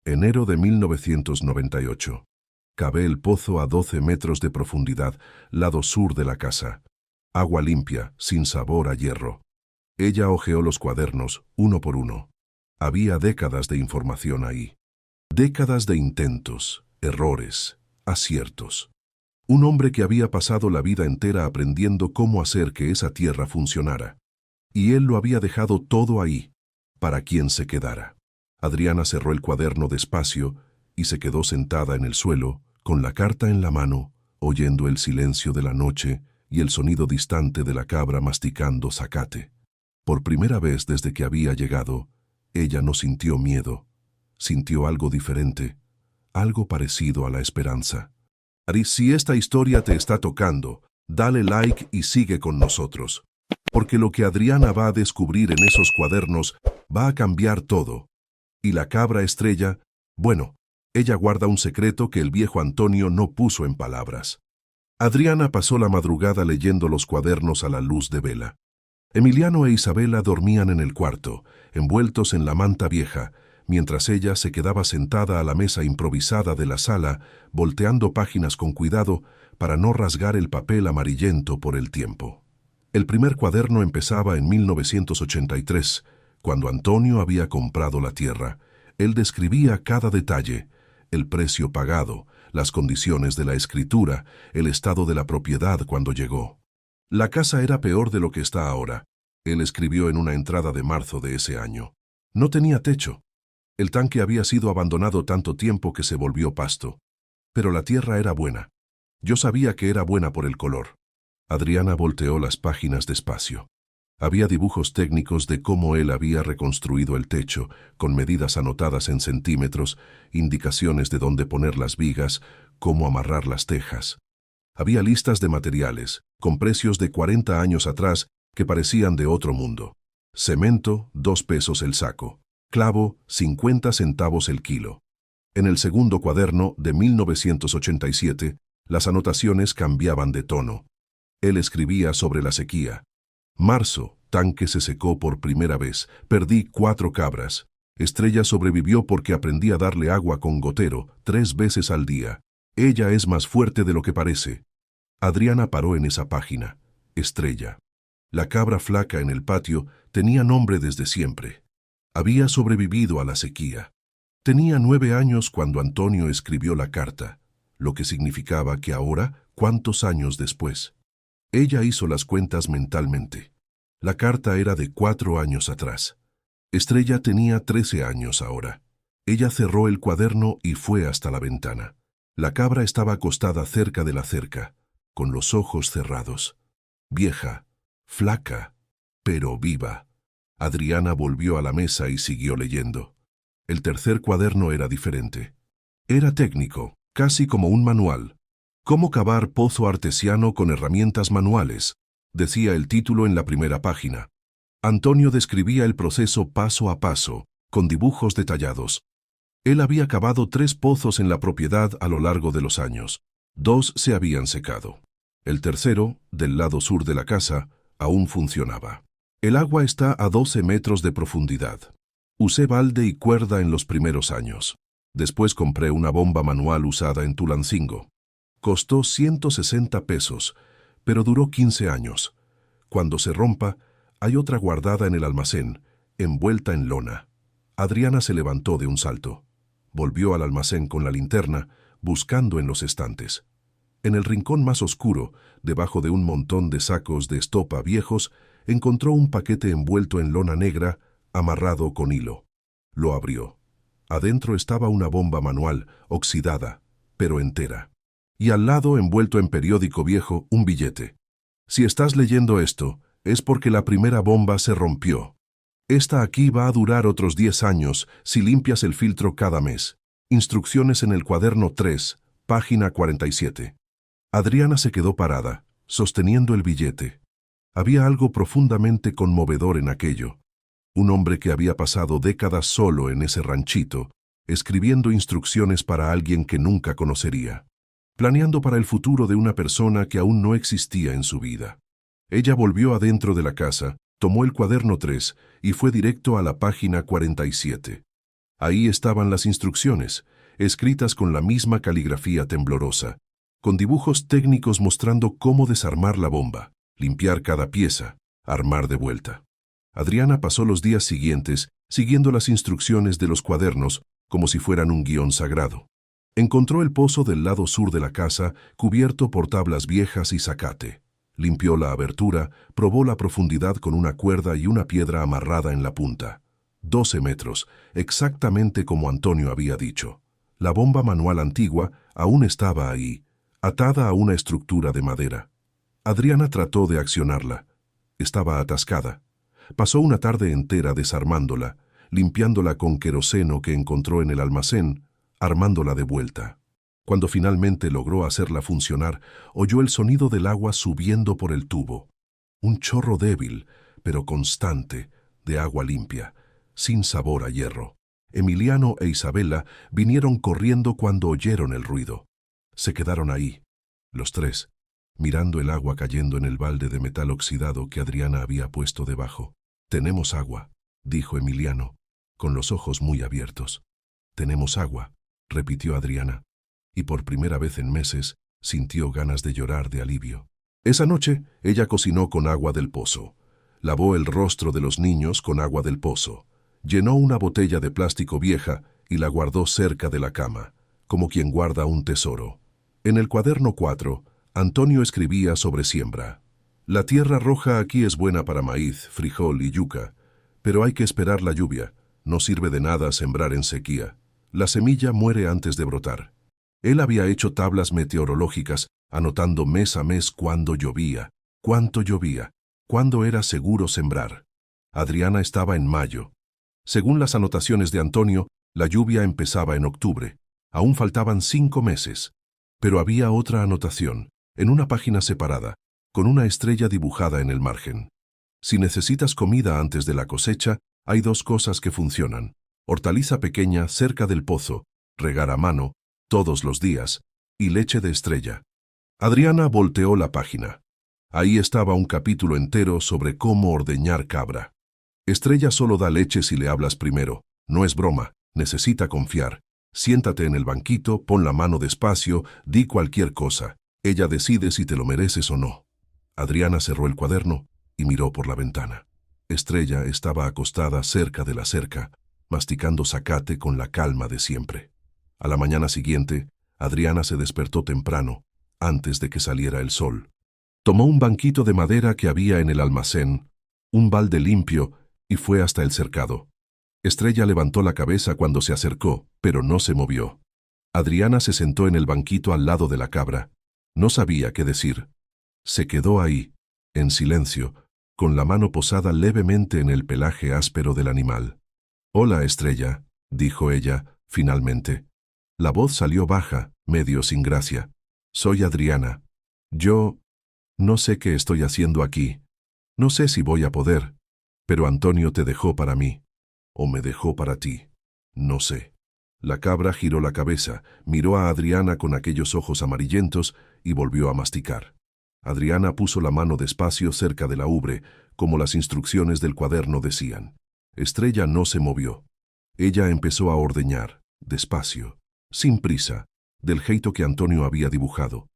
Enero de 1998. Cavé el pozo a 12 metros de profundidad, lado sur de la casa. Agua limpia, sin sabor a hierro. Ella hojeó los cuadernos, uno por uno. Había décadas de información ahí. Décadas de intentos, errores, aciertos. Un hombre que había pasado la vida entera aprendiendo cómo hacer que esa tierra funcionara. Y él lo había dejado todo ahí, para quien se quedara. Adriana cerró el cuaderno despacio y se quedó sentada en el suelo, con la carta en la mano, oyendo el silencio de la noche y el sonido distante de la cabra masticando zacate. Por primera vez desde que había llegado, ella no sintió miedo, sintió algo diferente, algo parecido a la esperanza. Si esta historia te está tocando, dale like y sigue con nosotros, porque lo que Adriana va a descubrir en esos cuadernos va a cambiar todo. Y la cabra estrella, bueno, ella guarda un secreto que el viejo Antonio no puso en palabras. Adriana pasó la madrugada leyendo los cuadernos a la luz de vela. Emiliano e Isabela dormían en el cuarto, envueltos en la manta vieja, mientras ella se quedaba sentada a la mesa improvisada de la sala, volteando páginas con cuidado para no rasgar el papel amarillento por el tiempo. El primer cuaderno empezaba en 1983, cuando Antonio había comprado la tierra. Él describía cada detalle, el precio pagado, las condiciones de la escritura, el estado de la propiedad cuando llegó. La casa era peor de lo que está ahora, él escribió en una entrada de marzo de ese año. No tenía techo. El tanque había sido abandonado tanto tiempo que se volvió pasto. Pero la tierra era buena. Yo sabía que era buena por el color. Adriana volteó las páginas despacio. Había dibujos técnicos de cómo él había reconstruido el techo, con medidas anotadas en centímetros, indicaciones de dónde poner las vigas, cómo amarrar las tejas. Había listas de materiales, con precios de 40 años atrás que parecían de otro mundo. Cemento, 2 pesos el saco. Clavo, 50 centavos el kilo. En el segundo cuaderno, de 1987, las anotaciones cambiaban de tono. Él escribía sobre la sequía. Marzo, tanque se secó por primera vez. Perdí 4 cabras. Estrella sobrevivió porque aprendí a darle agua con gotero 3 veces al día. Ella es más fuerte de lo que parece. Adriana paró en esa página. Estrella. La cabra flaca en el patio tenía nombre desde siempre. Había sobrevivido a la sequía. Tenía 9 años cuando Antonio escribió la carta, lo que significaba que ahora, ¿cuántos años después? Ella hizo las cuentas mentalmente. La carta era de 4 años atrás. Estrella tenía 13 años ahora. Ella cerró el cuaderno y fue hasta la ventana. La cabra estaba acostada cerca de la cerca, con los ojos cerrados. Vieja, flaca, pero viva. Adriana volvió a la mesa y siguió leyendo. El tercer cuaderno era diferente. Era técnico, casi como un manual. «Cómo cavar pozo artesiano con herramientas manuales», decía el título en la primera página. Antonio describía el proceso paso a paso, con dibujos detallados. Él había cavado 3 pozos en la propiedad a lo largo de los años. 2 se habían secado. El tercero, del lado sur de la casa, aún funcionaba. El agua está a 12 metros de profundidad. Usé balde y cuerda en los primeros años. Después compré una bomba manual usada en Tulancingo. Costó 160 pesos, pero duró 15 años. Cuando se rompa, hay otra guardada en el almacén, envuelta en lona. Adriana se levantó de un salto. Volvió al almacén con la linterna, buscando en los estantes. En el rincón más oscuro, debajo de un montón de sacos de estopa viejos, encontró un paquete envuelto en lona negra, amarrado con hilo. Lo abrió. Adentro estaba una bomba manual, oxidada, pero entera. Y al lado, envuelto en periódico viejo, un billete. Si estás leyendo esto, es porque la primera bomba se rompió. Esta aquí va a durar otros 10 años si limpias el filtro cada mes. Instrucciones en el cuaderno 3, página 47. Adriana se quedó parada, sosteniendo el billete. Había algo profundamente conmovedor en aquello. Un hombre que había pasado décadas solo en ese ranchito, escribiendo instrucciones para alguien que nunca conocería, planeando para el futuro de una persona que aún no existía en su vida. Ella volvió adentro de la casa, tomó el cuaderno 3 y fue directo a la página 47. Ahí estaban las instrucciones, escritas con la misma caligrafía temblorosa, con dibujos técnicos mostrando cómo desarmar la bomba, limpiar cada pieza, armar de vuelta. Adriana pasó los días siguientes siguiendo las instrucciones de los cuadernos como si fueran un guión sagrado. Encontró el pozo del lado sur de la casa cubierto por tablas viejas y zacate. Limpió la abertura, probó la profundidad con una cuerda y una piedra amarrada en la punta. 12 metros, exactamente como Antonio había dicho. La bomba manual antigua aún estaba ahí, atada a una estructura de madera. Adriana trató de accionarla. Estaba atascada. Pasó una tarde entera desarmándola, limpiándola con queroseno que encontró en el almacén, armándola de vuelta. Cuando finalmente logró hacerla funcionar, oyó el sonido del agua subiendo por el tubo. Un chorro débil, pero constante, de agua limpia, sin sabor a hierro. Emiliano e Isabela vinieron corriendo cuando oyeron el ruido. Se quedaron ahí, los tres, mirando el agua cayendo en el balde de metal oxidado que Adriana había puesto debajo. «Tenemos agua», dijo Emiliano, con los ojos muy abiertos. «Tenemos agua», repitió Adriana, y por primera vez en meses sintió ganas de llorar de alivio. Esa noche ella cocinó con agua del pozo, lavó el rostro de los niños con agua del pozo, llenó una botella de plástico vieja y la guardó cerca de la cama, como quien guarda un tesoro. En el cuaderno 4, Antonio escribía sobre siembra. «La tierra roja aquí es buena para maíz, frijol y yuca, pero hay que esperar la lluvia. No sirve de nada sembrar en sequía. La semilla muere antes de brotar». Él había hecho tablas meteorológicas, anotando mes a mes cuándo llovía, cuánto llovía, cuándo era seguro sembrar. Adriana estaba en mayo. Según las anotaciones de Antonio, la lluvia empezaba en octubre. Aún faltaban 5 meses. Pero había otra anotación, en una página separada, con una estrella dibujada en el margen. Si necesitas comida antes de la cosecha, hay 2 cosas que funcionan. Hortaliza pequeña cerca del pozo, regar a mano, todos los días, y leche de estrella. Adriana volteó la página. Ahí estaba un capítulo entero sobre cómo ordeñar cabra. Estrella solo da leche si le hablas primero. No es broma, necesita confiar. Siéntate en el banquito, pon la mano despacio, di cualquier cosa. Ella decide si te lo mereces o no. Adriana cerró el cuaderno y miró por la ventana. Estrella estaba acostada cerca de la cerca, masticando zacate con la calma de siempre. A la mañana siguiente, Adriana se despertó temprano, antes de que saliera el sol. Tomó un banquito de madera que había en el almacén, un balde limpio, y fue hasta el cercado. Estrella levantó la cabeza cuando se acercó, pero no se movió. Adriana se sentó en el banquito al lado de la cabra. No sabía qué decir. Se quedó ahí, en silencio, con la mano posada levemente en el pelaje áspero del animal. «Hola, Estrella», dijo ella, finalmente. La voz salió baja, medio sin gracia. «Soy Adriana. Yo no sé qué estoy haciendo aquí. No sé si voy a poder. Pero Antonio te dejó para mí. O me dejó para ti. No sé». La cabra giró la cabeza, miró a Adriana con aquellos ojos amarillentos y volvió a masticar. Adriana puso la mano despacio cerca de la ubre, como las instrucciones del cuaderno decían. Estrella no se movió. Ella empezó a ordeñar, despacio, sin prisa, del jeito que Antonio había dibujado.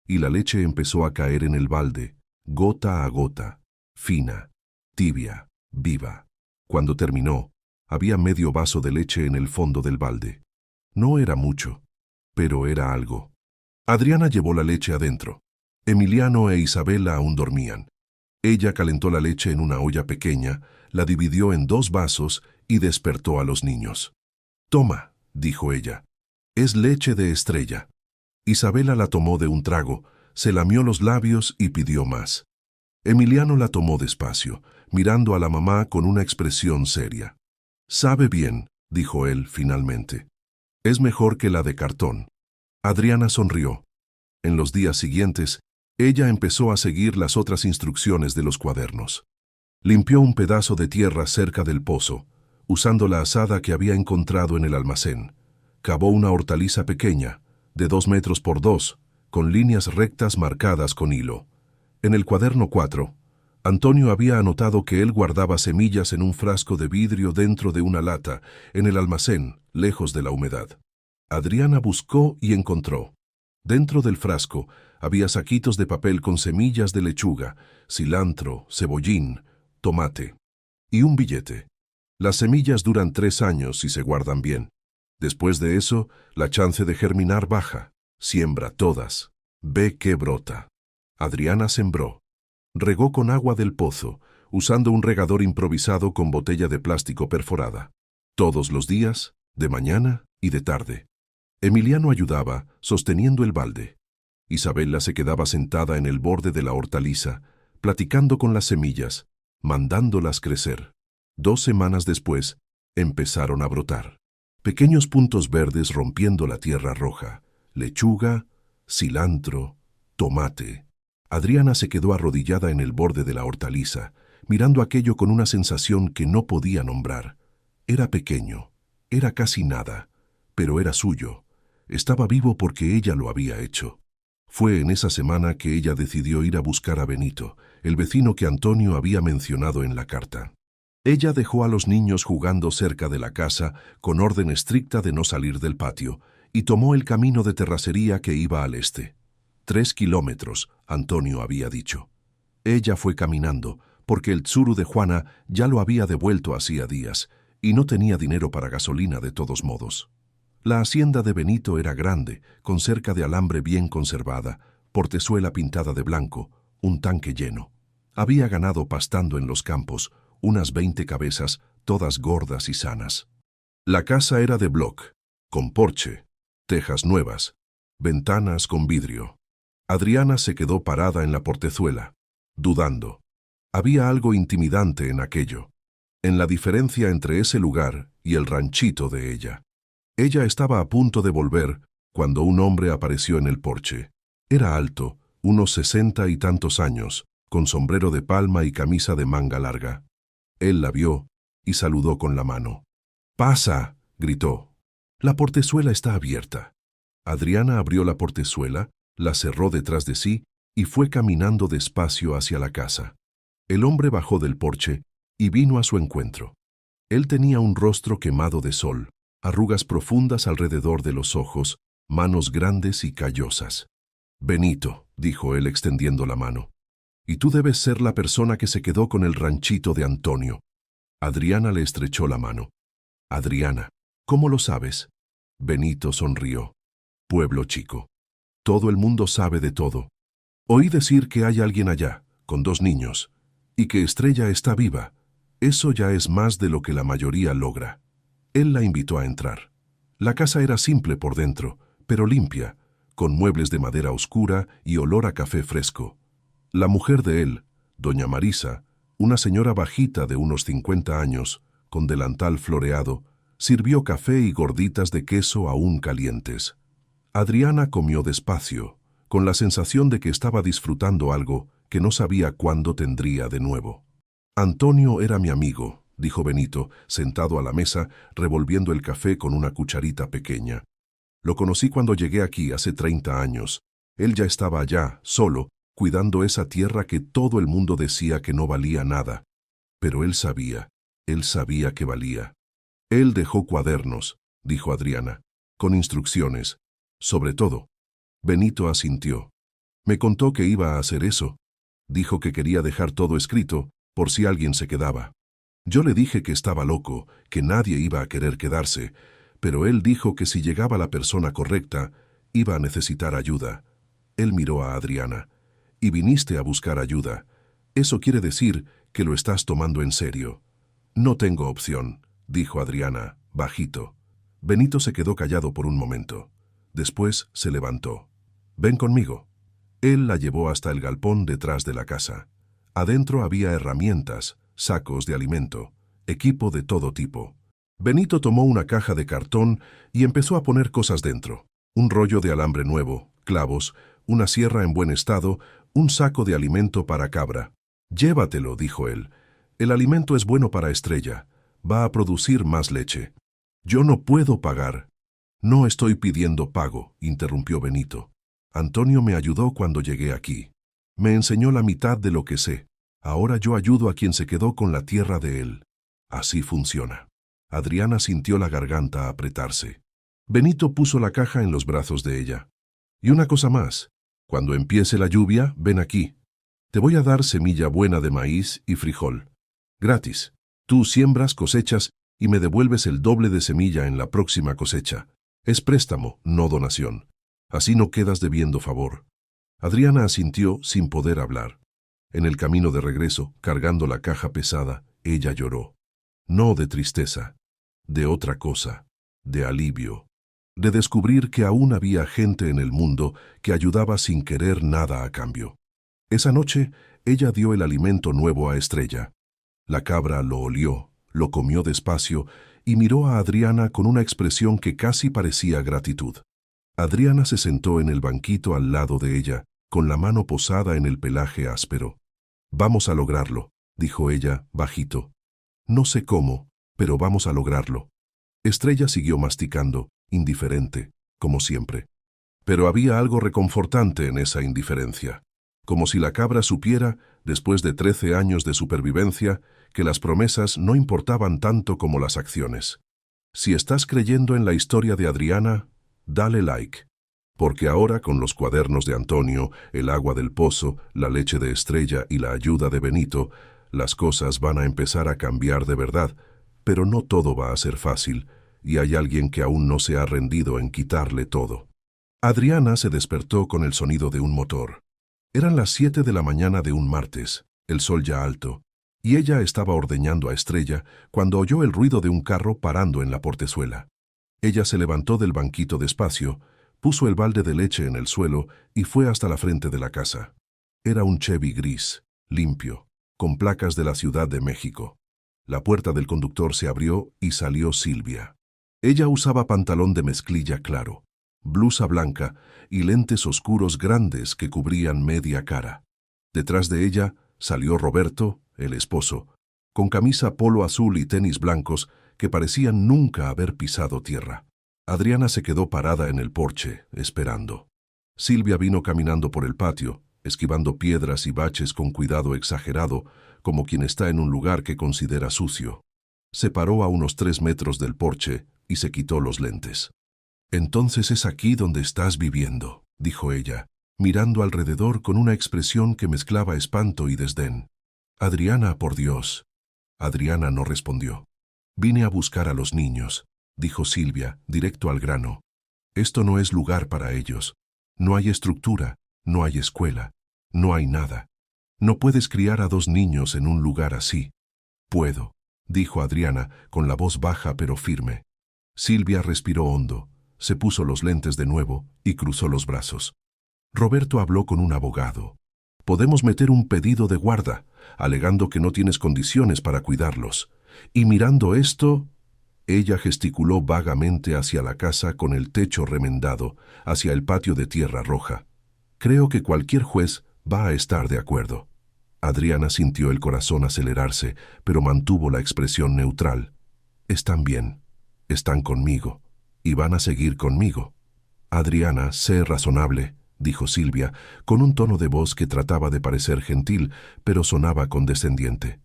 Y la leche empezó a caer en el balde, gota a gota, fina, tibia, viva. Cuando terminó, había medio vaso de leche en el fondo del balde. No era mucho, pero era algo. Adriana llevó la leche adentro. Emiliano e Isabela aún dormían. Ella calentó la leche en una olla pequeña, la dividió en 2 vasos y despertó a los niños. «Toma», dijo ella, «es leche de Estrella». Isabela la tomó de un trago, se lamió los labios y pidió más. Emiliano la tomó despacio, mirando a la mamá con una expresión seria. «Sabe bien», dijo él finalmente. «Es mejor que la de cartón». Adriana sonrió. En los días siguientes, ella empezó a seguir las otras instrucciones de los cuadernos. Limpió un pedazo de tierra cerca del pozo, usando la azada que había encontrado en el almacén. Cavó una hortaliza pequeña, de 2 metros por 2, con líneas rectas marcadas con hilo. En el cuaderno 4, Antonio había anotado que él guardaba semillas en un frasco de vidrio dentro de una lata, en el almacén, lejos de la humedad. Adriana buscó y encontró. Dentro del frasco había saquitos de papel con semillas de lechuga, cilantro, cebollín, tomate y un billete. Las semillas duran 3 años y se guardan bien. Después de eso, la chance de germinar baja. Siembra todas. Ve qué brota. Adriana sembró. Regó con agua del pozo, usando un regador improvisado con botella de plástico perforada. Todos los días, de mañana y de tarde. Emiliano ayudaba, sosteniendo el balde. Isabela se quedaba sentada en el borde de la hortaliza, platicando con las semillas, mandándolas crecer. 2 semanas después, empezaron a brotar. Pequeños puntos verdes rompiendo la tierra roja. Lechuga, cilantro, tomate. Adriana se quedó arrodillada en el borde de la hortaliza, mirando aquello con una sensación que no podía nombrar. Era pequeño, era casi nada, pero era suyo. Estaba vivo porque ella lo había hecho. Fue en esa semana que ella decidió ir a buscar a Benito, el vecino que Antonio había mencionado en la carta. Ella dejó a los niños jugando cerca de la casa con orden estricta de no salir del patio y tomó el camino de terracería que iba al este. 3 kilómetros, Antonio había dicho. Ella fue caminando porque el tsuru de Juana ya lo había devuelto hacía días y no tenía dinero para gasolina de todos modos. La hacienda de Benito era grande, con cerca de alambre bien conservada, portezuela pintada de blanco, un tanque lleno. Había ganado pastando en los campos, unas 20 cabezas, todas gordas y sanas. La casa era de bloc, con porche, tejas nuevas, ventanas con vidrio. Adriana se quedó parada en la portezuela, dudando. Había algo intimidante en aquello, en la diferencia entre ese lugar y el ranchito de ella. Ella estaba a punto de volver cuando un hombre apareció en el porche. Era alto, unos 60 y tantos años, con sombrero de palma y camisa de manga larga. Él la vio y saludó con la mano. «¡Pasa!», gritó. «La portezuela está abierta». Adriana abrió la portezuela, la cerró detrás de sí y fue caminando despacio hacia la casa. El hombre bajó del porche y vino a su encuentro. Él tenía un rostro quemado de sol, arrugas profundas alrededor de los ojos, manos grandes y callosas. «Benito», dijo él extendiendo la mano. «Y tú debes ser la persona que se quedó con el ranchito de Antonio». Adriana le estrechó la mano. «Adriana, ¿cómo lo sabes?». Benito sonrió. «Pueblo chico. Todo el mundo sabe de todo. Oí decir que hay alguien allá, con 2 niños, y que Estrella está viva. Eso ya es más de lo que la mayoría logra». Él la invitó a entrar. La casa era simple por dentro, pero limpia, con muebles de madera oscura y olor a café fresco. La mujer de él, doña Marisa, una señora bajita de unos 50 años, con delantal floreado, sirvió café y gorditas de queso aún calientes. Adriana comió despacio, con la sensación de que estaba disfrutando algo que no sabía cuándo tendría de nuevo. «Antonio era mi amigo», dijo Benito, sentado a la mesa, revolviendo el café con una cucharita pequeña. «Lo conocí cuando llegué aquí hace 30 años. Él ya estaba allá, solo, cuidando esa tierra que todo el mundo decía que no valía nada. Pero él sabía que valía. Él dejó cuadernos», dijo Adriana, «con instrucciones. Sobre todo». Benito asintió. «Me contó que iba a hacer eso. Dijo que quería dejar todo escrito, por si alguien se quedaba. Yo le dije que estaba loco, que nadie iba a querer quedarse, pero él dijo que si llegaba la persona correcta, iba a necesitar ayuda». Él miró a Adriana. «Y viniste a buscar ayuda. Eso quiere decir que lo estás tomando en serio». «No tengo opción», dijo Adriana, bajito. Benito se quedó callado por un momento. Después se levantó. «Ven conmigo». Él la llevó hasta el galpón detrás de la casa. Adentro había herramientas, sacos de alimento, equipo de todo tipo. Benito tomó una caja de cartón y empezó a poner cosas dentro. Un rollo de alambre nuevo, clavos, una sierra en buen estado, un saco de alimento para cabra. «Llévatelo», dijo él. «El alimento es bueno para Estrella. Va a producir más leche». «Yo no puedo pagar». «No estoy pidiendo pago», interrumpió Benito. «Antonio me ayudó cuando llegué aquí. Me enseñó la mitad de lo que sé. Ahora yo ayudo a quien se quedó con la tierra de él. Así funciona». Adriana sintió la garganta apretarse. Benito puso la caja en los brazos de ella. Y una cosa más, cuando empiece la lluvia, ven aquí. Te voy a dar semilla buena de maíz y frijol. Gratis. Tú siembras, cosechas y me devuelves el doble de semilla en la próxima cosecha. Es préstamo, no donación. Así no quedas debiendo favor. Adriana asintió sin poder hablar. En el camino de regreso, cargando la caja pesada, ella lloró. No de tristeza, de otra cosa, de alivio. De descubrir que aún había gente en el mundo que ayudaba sin querer nada a cambio. Esa noche, ella dio el alimento nuevo a Estrella. La cabra lo olió, lo comió despacio y miró a Adriana con una expresión que casi parecía gratitud. Adriana se sentó en el banquito al lado de ella, con la mano posada en el pelaje áspero. «Vamos a lograrlo», dijo ella, bajito. «No sé cómo, pero vamos a lograrlo». Estrella siguió masticando, indiferente, como siempre. Pero había algo reconfortante en esa indiferencia. Como si la cabra supiera, después de 13 años de supervivencia, que las promesas no importaban tanto como las acciones. Si estás creyendo en la historia de Adriana, dale like. Porque ahora, con los cuadernos de Antonio, el agua del pozo, la leche de Estrella y la ayuda de Benito, las cosas van a empezar a cambiar de verdad, pero no todo va a ser fácil, y hay alguien que aún no se ha rendido en quitarle todo. Adriana se despertó con el sonido de un motor. Eran las 7 de la mañana de un martes, el sol ya alto, y ella estaba ordeñando a Estrella cuando oyó el ruido de un carro parando en la portezuela. Ella se levantó del banquito despacio, puso el balde de leche en el suelo y fue hasta la frente de la casa. Era un Chevy gris, limpio, con placas de la Ciudad de México. La puerta del conductor se abrió y salió Silvia. Ella usaba pantalón de mezclilla claro, blusa blanca y lentes oscuros grandes que cubrían media cara. Detrás de ella salió Roberto, el esposo, con camisa polo azul y tenis blancos que parecían nunca haber pisado tierra. Adriana se quedó parada en el porche, esperando. Silvia vino caminando por el patio, esquivando piedras y baches con cuidado exagerado, como quien está en un lugar que considera sucio. Se paró a unos 3 metros del porche y se quitó los lentes. «Entonces es aquí donde estás viviendo», dijo ella, mirando alrededor con una expresión que mezclaba espanto y desdén. «Adriana, por Dios». Adriana no respondió. «Vine a buscar a los niños», dijo Silvia, directo al grano. «Esto no es lugar para ellos. No hay estructura, no hay escuela, no hay nada. No puedes criar a 2 niños en un lugar así». «Puedo», dijo Adriana, con la voz baja pero firme. Silvia respiró hondo, se puso los lentes de nuevo y cruzó los brazos. «Roberto habló con un abogado. Podemos meter un pedido de guarda, alegando que no tienes condiciones para cuidarlos. Y mirando esto...» Ella gesticuló vagamente hacia la casa con el techo remendado, hacia el patio de tierra roja. «Creo que cualquier juez va a estar de acuerdo». Adriana sintió el corazón acelerarse, pero mantuvo la expresión neutral. «Están bien, están conmigo, y van a seguir conmigo». «Adriana, sé razonable», dijo Silvia, con un tono de voz que trataba de parecer gentil, pero sonaba condescendiente.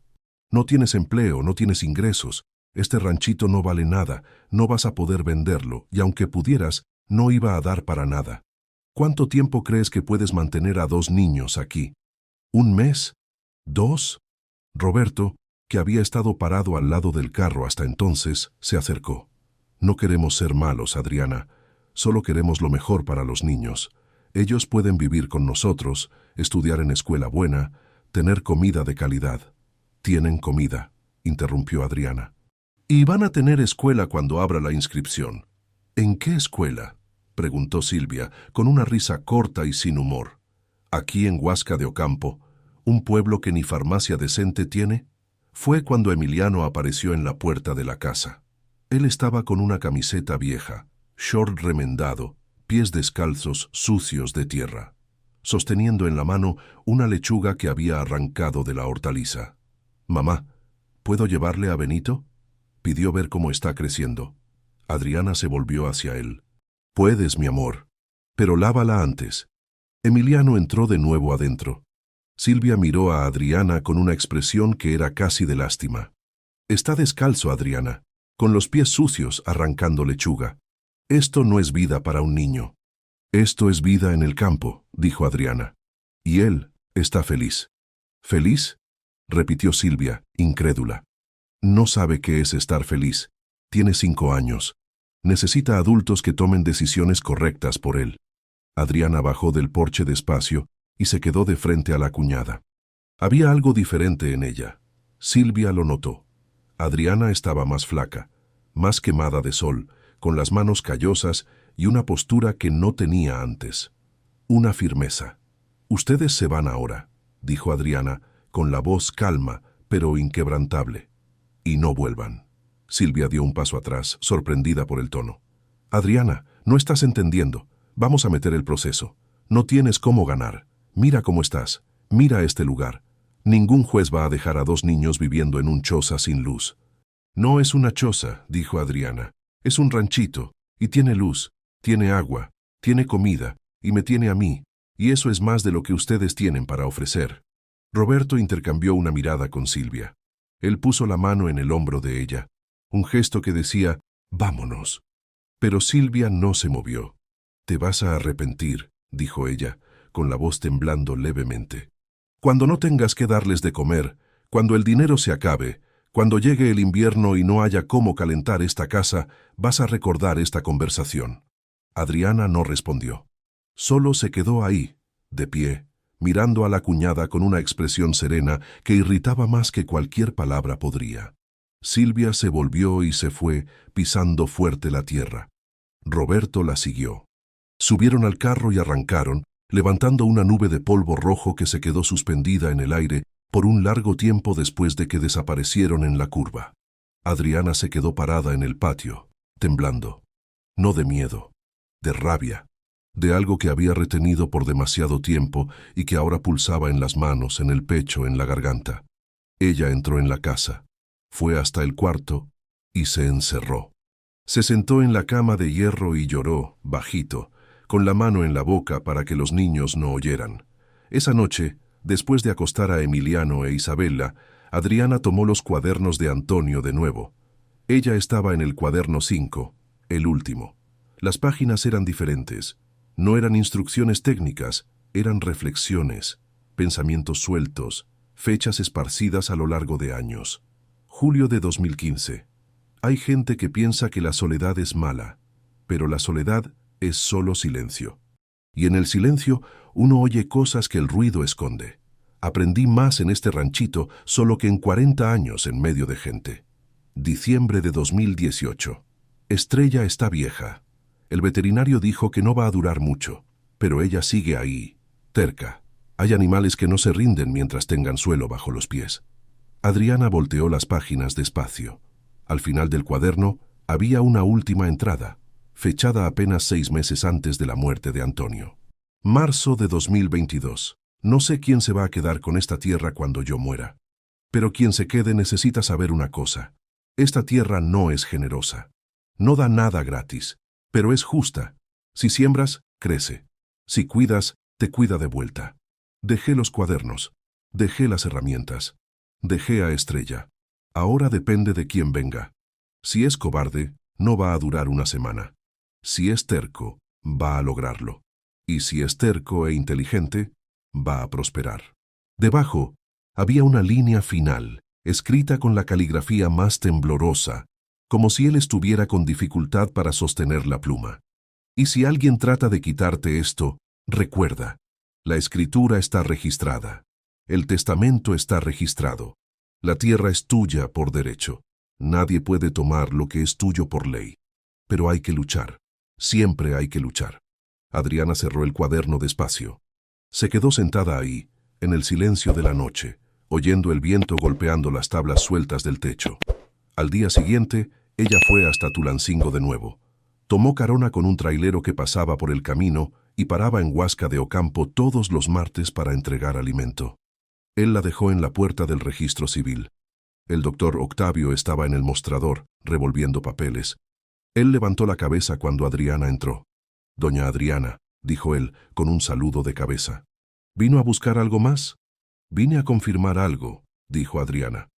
«No tienes empleo, no tienes ingresos. Este ranchito no vale nada, no vas a poder venderlo, y aunque pudieras, no iba a dar para nada. ¿Cuánto tiempo crees que puedes mantener a 2 niños aquí? ¿1 mes? 2? Roberto, que había estado parado al lado del carro hasta entonces, se acercó. «No queremos ser malos, Adriana. Solo queremos lo mejor para los niños. Ellos pueden vivir con nosotros, estudiar en escuela buena, tener comida de calidad». «Tienen comida», interrumpió Adriana. «Y van a tener escuela cuando abra la inscripción». «¿En qué escuela?», preguntó Silvia, con una risa corta y sin humor. «Aquí en Huasca de Ocampo, un pueblo que ni farmacia decente tiene». Fue cuando Emiliano apareció en la puerta de la casa. Él estaba con una camiseta vieja, short remendado, pies descalzos sucios de tierra, sosteniendo en la mano una lechuga que había arrancado de la hortaliza. «Mamá, ¿puedo llevarle a Benito?», pidió ver cómo está creciendo. Adriana se volvió hacia él. «Puedes, mi amor, pero lávala antes». Emiliano entró de nuevo adentro. Silvia miró a Adriana con una expresión que era casi de lástima. «Está descalzo, Adriana, con los pies sucios arrancando lechuga. Esto no es vida para un niño. Esto es vida en el campo, dijo Adriana. Y él está feliz. ¿Feliz? Repitió Silvia, incrédula. No sabe qué es estar feliz. Tiene 5 años. Necesita adultos que tomen decisiones correctas por él. Adriana bajó del porche despacio y se quedó de frente a la cuñada. Había algo diferente en ella. Silvia lo notó. Adriana estaba más flaca, más quemada de sol, con las manos callosas y una postura que no tenía antes. Una firmeza. «Ustedes se van ahora», dijo Adriana, con la voz calma, pero inquebrantable. «Y no vuelvan». Silvia dio un paso atrás, sorprendida por el tono. «Adriana, no estás entendiendo. Vamos a meter el proceso. No tienes cómo ganar. Mira cómo estás. Mira este lugar. Ningún juez va a dejar a 2 niños viviendo en un choza sin luz». «No es una choza», dijo Adriana. «Es un ranchito, y tiene luz, tiene agua, tiene comida, y me tiene a mí, y eso es más de lo que ustedes tienen para ofrecer». Roberto intercambió una mirada con Silvia. Él puso la mano en el hombro de ella, un gesto que decía, «Vámonos». Pero Silvia no se movió. «Te vas a arrepentir», dijo ella, con la voz temblando levemente. «Cuando no tengas que darles de comer, cuando el dinero se acabe, cuando llegue el invierno y no haya cómo calentar esta casa, vas a recordar esta conversación». Adriana no respondió. Solo se quedó ahí, de pie, mirando a la cuñada con una expresión serena que irritaba más que cualquier palabra podría. Silvia se volvió y se fue, pisando fuerte la tierra. Roberto la siguió. Subieron al carro y arrancaron, levantando una nube de polvo rojo que se quedó suspendida en el aire por un largo tiempo después de que desaparecieron en la curva. Adriana se quedó parada en el patio, temblando. No de miedo, de rabia, de algo que había retenido por demasiado tiempo y que ahora pulsaba en las manos, en el pecho, en la garganta. Ella entró en la casa, fue hasta el cuarto y se encerró. Se sentó en la cama de hierro y lloró, bajito, con la mano en la boca para que los niños no oyeran. Esa noche, después de acostar a Emiliano e Isabela, Adriana tomó los cuadernos de Antonio de nuevo. Ella estaba en el cuaderno 5, el último. Las páginas eran diferentes. No eran instrucciones técnicas, eran reflexiones, pensamientos sueltos, fechas esparcidas a lo largo de años. Julio de 2015. Hay gente que piensa que la soledad es mala, pero la soledad es solo silencio. Y en el silencio uno oye cosas que el ruido esconde. Aprendí más en este ranchito solo que en 40 años en medio de gente. Diciembre de 2018. Estrella está vieja. El veterinario dijo que no va a durar mucho, pero ella sigue ahí, terca. Hay animales que no se rinden mientras tengan suelo bajo los pies. Adriana volteó las páginas despacio. Al final del cuaderno había una última entrada, fechada apenas 6 meses antes de la muerte de Antonio. Marzo de 2022. No sé quién se va a quedar con esta tierra cuando yo muera. Pero quien se quede necesita saber una cosa. Esta tierra no es generosa. No da nada gratis, pero es justa. Si siembras, crece. Si cuidas, te cuida de vuelta. Dejé los cuadernos. Dejé las herramientas. Dejé a Estrella. Ahora depende de quién venga. Si es cobarde, no va a durar una semana. Si es terco, va a lograrlo. Y si es terco e inteligente, va a prosperar. Debajo había una línea final, escrita con la caligrafía más temblorosa, como si él estuviera con dificultad para sostener la pluma. Y si alguien trata de quitarte esto, recuerda, la escritura está registrada. El testamento está registrado. La tierra es tuya por derecho. Nadie puede tomar lo que es tuyo por ley. Pero hay que luchar. Siempre hay que luchar. Adriana cerró el cuaderno despacio. Se quedó sentada ahí, en el silencio de la noche, oyendo el viento golpeando las tablas sueltas del techo. Al día siguiente, ella fue hasta Tulancingo de nuevo. Tomó carona con un trailero que pasaba por el camino y paraba en Huasca de Ocampo todos los martes para entregar alimento. Él la dejó en la puerta del registro civil. El doctor Octavio estaba en el mostrador, revolviendo papeles. Él levantó la cabeza cuando Adriana entró. «Doña Adriana», dijo él, con un saludo de cabeza. «¿Vino a buscar algo más?» «Vine a confirmar algo», dijo Adriana.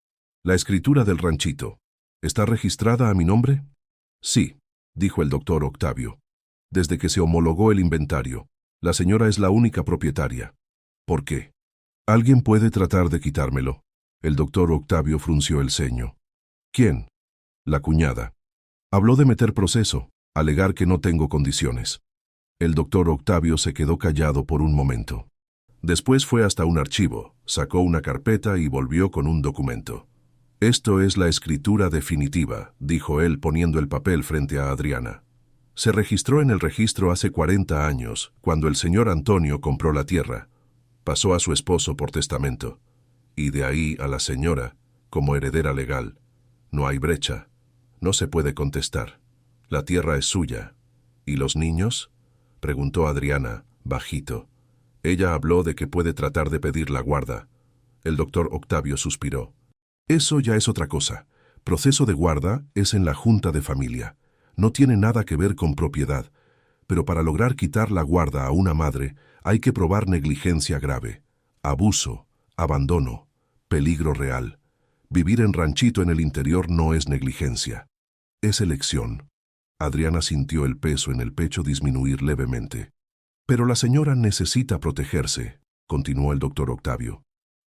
«La escritura del ranchito. ¿Está registrada a mi nombre?» «Sí», dijo el doctor Octavio. Desde que se homologó el inventario, la señora es la única propietaria. ¿Por qué? ¿Alguien puede tratar de quitármelo? El doctor Octavio frunció el ceño. ¿Quién? La cuñada. Habló de meter proceso, alegar que no tengo condiciones. El doctor Octavio se quedó callado por un momento. Después fue hasta un archivo, sacó una carpeta y volvió con un documento. Esto es la escritura definitiva, dijo él poniendo el papel frente a Adriana. Se registró en el registro hace 40 años, cuando el señor Antonio compró la tierra. Pasó a su esposo por testamento. Y de ahí a la señora, como heredera legal. No hay brecha. No se puede contestar. La tierra es suya. ¿Y los niños? Preguntó Adriana, bajito. Ella habló de que puede tratar de pedir la guarda. El doctor Octavio suspiró. Eso ya es otra cosa. Proceso de guarda es en la junta de familia. No tiene nada que ver con propiedad. Pero para lograr quitar la guarda a una madre, hay que probar negligencia grave, abuso, abandono, peligro real. Vivir en ranchito en el interior no es negligencia. Es elección. Adriana sintió el peso en el pecho disminuir levemente. Pero la señora necesita protegerse, continuó el doctor Octavio.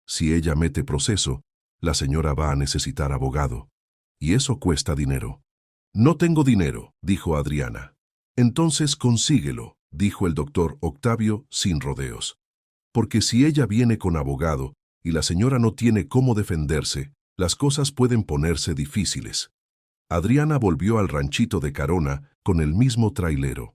Si ella mete proceso, la señora va a necesitar abogado. Y eso cuesta dinero. No tengo dinero, dijo Adriana. Entonces consíguelo, dijo el doctor Octavio sin rodeos. Porque si ella viene con abogado y la señora no tiene cómo defenderse, las cosas pueden ponerse difíciles. Adriana volvió al ranchito de Carona con el mismo trailero.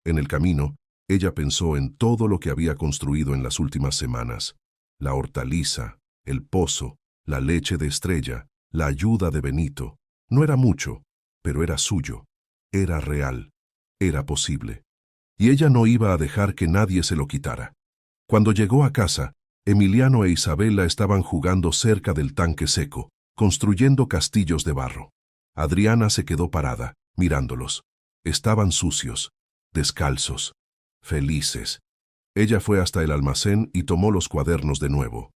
En el camino, ella pensó en todo lo que había construido en las últimas semanas. La hortaliza, el pozo, la leche de Estrella, la ayuda de Benito. No era mucho, pero era suyo. Era real. Era posible. Y ella no iba a dejar que nadie se lo quitara. Cuando llegó a casa, Emiliano e Isabela estaban jugando cerca del tanque seco, construyendo castillos de barro. Adriana se quedó parada, mirándolos. Estaban sucios, descalzos, felices. Ella fue hasta el almacén y tomó los cuadernos de nuevo.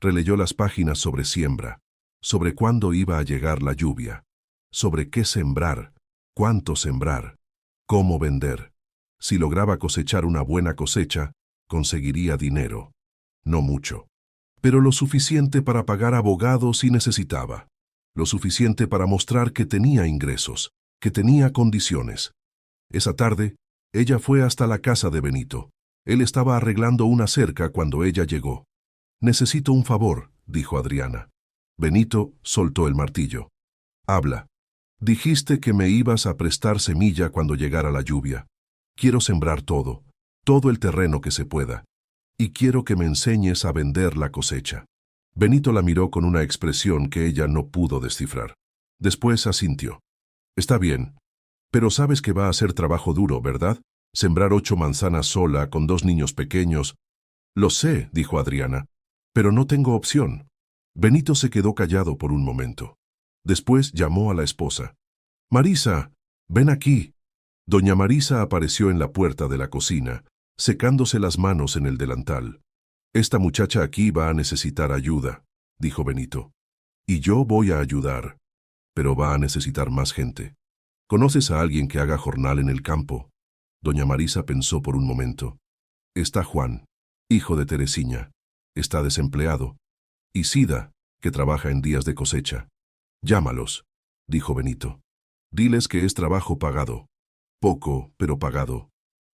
Releyó las páginas sobre siembra, sobre cuándo iba a llegar la lluvia, sobre qué sembrar, cuánto sembrar, cómo vender. Si lograba cosechar una buena cosecha, conseguiría dinero. No mucho, pero lo suficiente para pagar abogados si necesitaba. Lo suficiente para mostrar que tenía ingresos, que tenía condiciones. Esa tarde, ella fue hasta la casa de Benito. Él estaba arreglando una cerca cuando ella llegó. «Necesito un favor», dijo Adriana. Benito soltó el martillo. «Habla. Dijiste que me ibas a prestar semilla cuando llegara la lluvia. Quiero sembrar todo el terreno que se pueda. Y quiero que me enseñes a vender la cosecha». Benito la miró con una expresión que ella no pudo descifrar. Después asintió. «Está bien, pero sabes que va a ser trabajo duro, ¿verdad? Sembrar 8 manzanas sola, con 2 niños pequeños». «Lo sé», dijo Adriana, «pero no tengo opción». Benito se quedó callado por un momento. Después llamó a la esposa. «Marisa, ven aquí». Doña Marisa apareció en la puerta de la cocina, secándose las manos en el delantal. «Esta muchacha aquí va a necesitar ayuda», dijo Benito. «Y yo voy a ayudar, pero va a necesitar más gente. ¿Conoces a alguien que haga jornal en el campo?» Doña Marisa pensó por un momento. «Está Juan, hijo de Teresina. Está desempleado. Y Sida, que trabaja en días de cosecha. Llámalos», dijo Benito. «Diles que es trabajo pagado. Poco, pero pagado».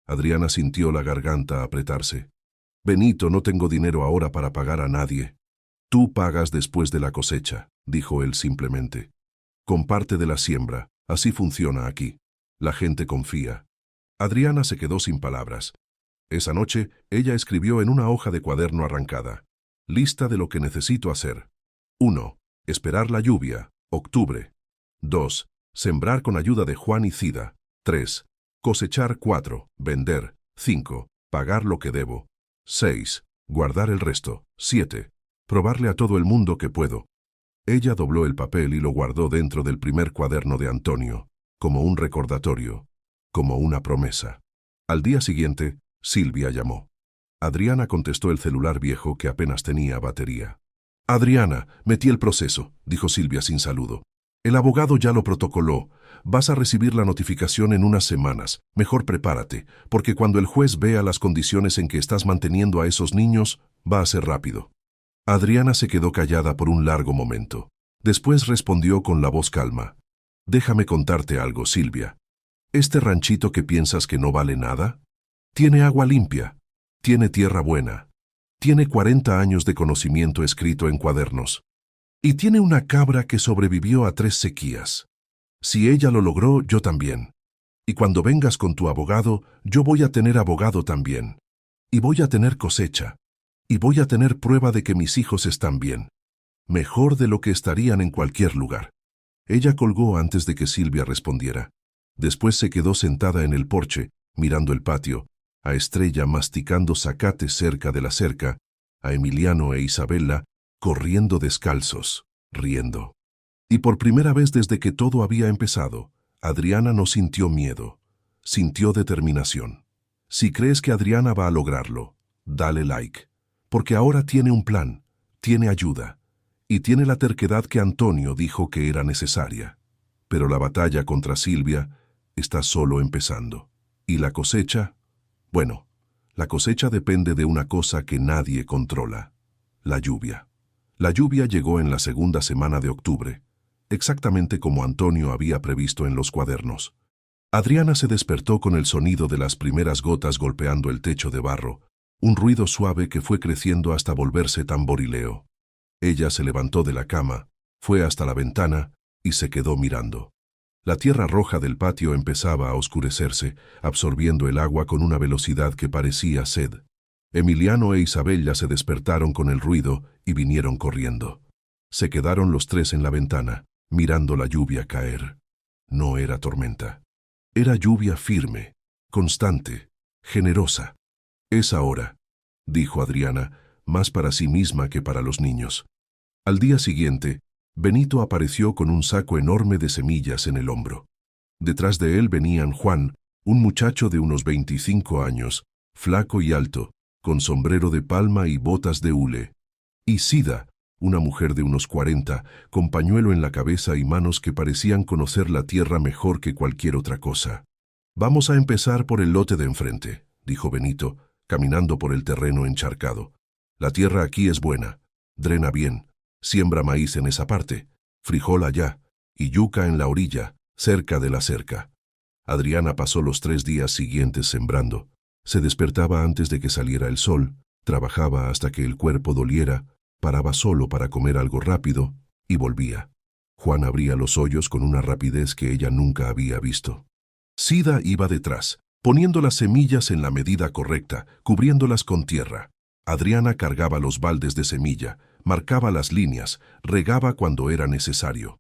Adriana sintió la garganta apretarse. «Benito, no tengo dinero ahora para pagar a nadie». «Tú pagas después de la cosecha», dijo él simplemente. «Comparte de la siembra, así funciona aquí. La gente confía». Adriana se quedó sin palabras. Esa noche, ella escribió en una hoja de cuaderno arrancada. Lista de lo que necesito hacer. 1. Esperar la lluvia, octubre. 2. Sembrar con ayuda de Juan y Cida. 3. Cosechar 4. Vender. 5. Pagar lo que debo. 6. Guardar el resto. 7. Probarle a todo el mundo que puedo. Ella dobló el papel y lo guardó dentro del primer cuaderno de Antonio, como un recordatorio, como una promesa. Al día siguiente, Silvia llamó. Adriana contestó el celular viejo que apenas tenía batería. «Adriana, metí el proceso», dijo Silvia sin saludo. El abogado ya lo protocoló. Vas a recibir la notificación en unas semanas. Mejor prepárate, porque cuando el juez vea las condiciones en que estás manteniendo a esos niños, va a ser rápido. Adriana se quedó callada por un largo momento. Después respondió con la voz calma. Déjame contarte algo, Silvia. ¿Este ranchito que piensas que no vale nada? Tiene agua limpia, tiene tierra buena, tiene 40 años de conocimiento escrito en cuadernos. Y tiene una cabra que sobrevivió a 3 sequías. Si ella lo logró, yo también. Y cuando vengas con tu abogado, yo voy a tener abogado también. Y voy a tener cosecha. Y voy a tener prueba de que mis hijos están bien. Mejor de lo que estarían en cualquier lugar. Ella colgó antes de que Silvia respondiera. Después se quedó sentada en el porche, mirando el patio, a Estrella masticando zacate cerca de la cerca, a Emiliano e Isabela corriendo descalzos, riendo. Y por primera vez desde que todo había empezado, Adriana no sintió miedo, sintió determinación. Si crees que Adriana va a lograrlo, dale like, porque ahora tiene un plan, tiene ayuda, y tiene la terquedad que Antonio dijo que era necesaria. Pero la batalla contra Silvia está solo empezando. ¿Y la cosecha? Bueno, la cosecha depende de una cosa que nadie controla, la lluvia. La lluvia llegó en la segunda semana de octubre, exactamente como Antonio había previsto en los cuadernos. Adriana se despertó con el sonido de las primeras gotas golpeando el techo de barro, un ruido suave que fue creciendo hasta volverse tamborileo. Ella se levantó de la cama, fue hasta la ventana y se quedó mirando. La tierra roja del patio empezaba a oscurecerse, absorbiendo el agua con una velocidad que parecía sed. Emiliano e Isabella se despertaron con el ruido y vinieron corriendo. Se quedaron los tres en la ventana, mirando la lluvia caer. No era tormenta. Era lluvia firme, constante, generosa. «Es ahora», dijo Adriana, más para sí misma que para los niños. Al día siguiente, Benito apareció con un saco enorme de semillas en el hombro. Detrás de él venían Juan, un muchacho de unos 25 años, flaco y alto, con sombrero de palma y botas de hule, y Sida, una mujer de unos 40, con pañuelo en la cabeza y manos que parecían conocer la tierra mejor que cualquier otra cosa. «Vamos a empezar por el lote de enfrente», dijo Benito, caminando por el terreno encharcado. «La tierra aquí es buena, drena bien, siembra maíz en esa parte, frijol allá, y yuca en la orilla, cerca de la cerca». Adriana pasó los 3 días siguientes sembrando. Se despertaba antes de que saliera el sol, trabajaba hasta que el cuerpo doliera, paraba solo para comer algo rápido y volvía. Juan abría los hoyos con una rapidez que ella nunca había visto. Sida iba detrás, poniendo las semillas en la medida correcta, cubriéndolas con tierra. Adriana cargaba los baldes de semilla, marcaba las líneas, regaba cuando era necesario.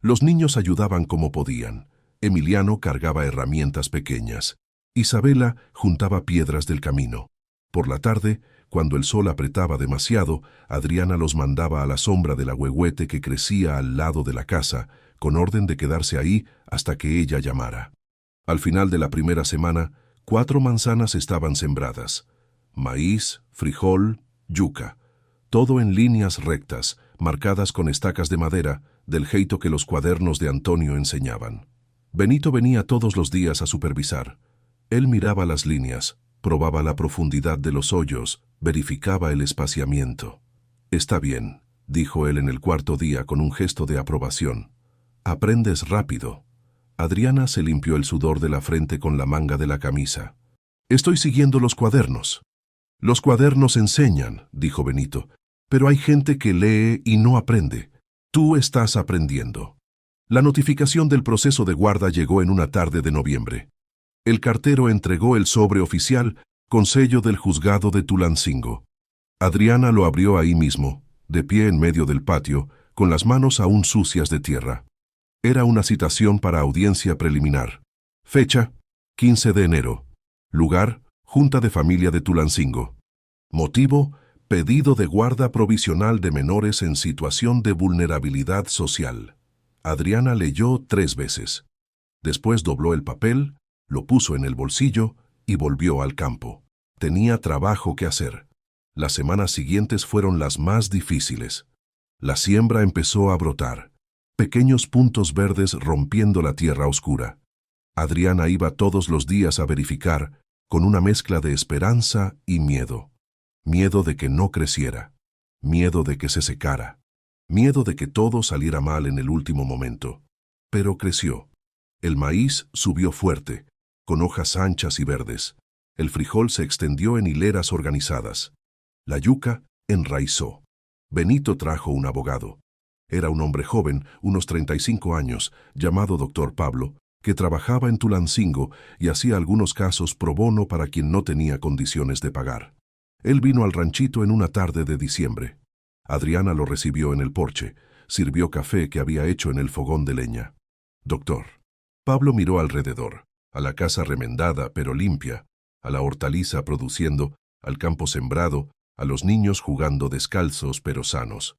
Los niños ayudaban como podían. Emiliano cargaba herramientas pequeñas. Isabela juntaba piedras del camino. Por la tarde, cuando el sol apretaba demasiado, Adriana los mandaba a la sombra del ahuehuete que crecía al lado de la casa, con orden de quedarse ahí hasta que ella llamara. Al final de la primera semana, 4 manzanas estaban sembradas. Maíz, frijol, yuca. Todo en líneas rectas, marcadas con estacas de madera, del jeito que los cuadernos de Antonio enseñaban. Benito venía todos los días a supervisar. Él miraba las líneas, probaba la profundidad de los hoyos, verificaba el espaciamiento. «Está bien», dijo él en el 4.º día con un gesto de aprobación. «Aprendes rápido». Adriana se limpió el sudor de la frente con la manga de la camisa. «Estoy siguiendo los cuadernos». «Los cuadernos enseñan», dijo Benito, «pero hay gente que lee y no aprende. Tú estás aprendiendo». La notificación del proceso de guarda llegó en una tarde de noviembre. El cartero entregó el sobre oficial con sello del juzgado de Tulancingo. Adriana lo abrió ahí mismo, de pie en medio del patio, con las manos aún sucias de tierra. Era una citación para audiencia preliminar. Fecha: 15 de enero. Lugar: Junta de Familia de Tulancingo. Motivo: pedido de guarda provisional de menores en situación de vulnerabilidad social. Adriana leyó 3 veces. Después dobló el papel, lo puso en el bolsillo y volvió al campo. Tenía trabajo que hacer. Las semanas siguientes fueron las más difíciles. La siembra empezó a brotar. pequeños puntos verdes rompiendo la tierra oscura. Adriana iba todos los días a verificar, con una mezcla de esperanza y miedo. Miedo de que no creciera, miedo de que se secara, miedo de que todo saliera mal en el último momento. Pero creció. El maíz subió fuerte, con hojas anchas y verdes. El frijol se extendió en hileras organizadas. La yuca enraizó. Benito trajo un abogado. Era un hombre joven, unos 35 años, llamado Dr. Pablo, que trabajaba en Tulancingo y hacía algunos casos pro bono para quien no tenía condiciones de pagar. Él vino al ranchito en una tarde de diciembre. Adriana lo recibió en el porche, sirvió café que había hecho en el fogón de leña. Doctor. Pablo miró alrededor, a la casa remendada pero limpia, a la hortaliza produciendo, al campo sembrado, a los niños jugando descalzos pero sanos.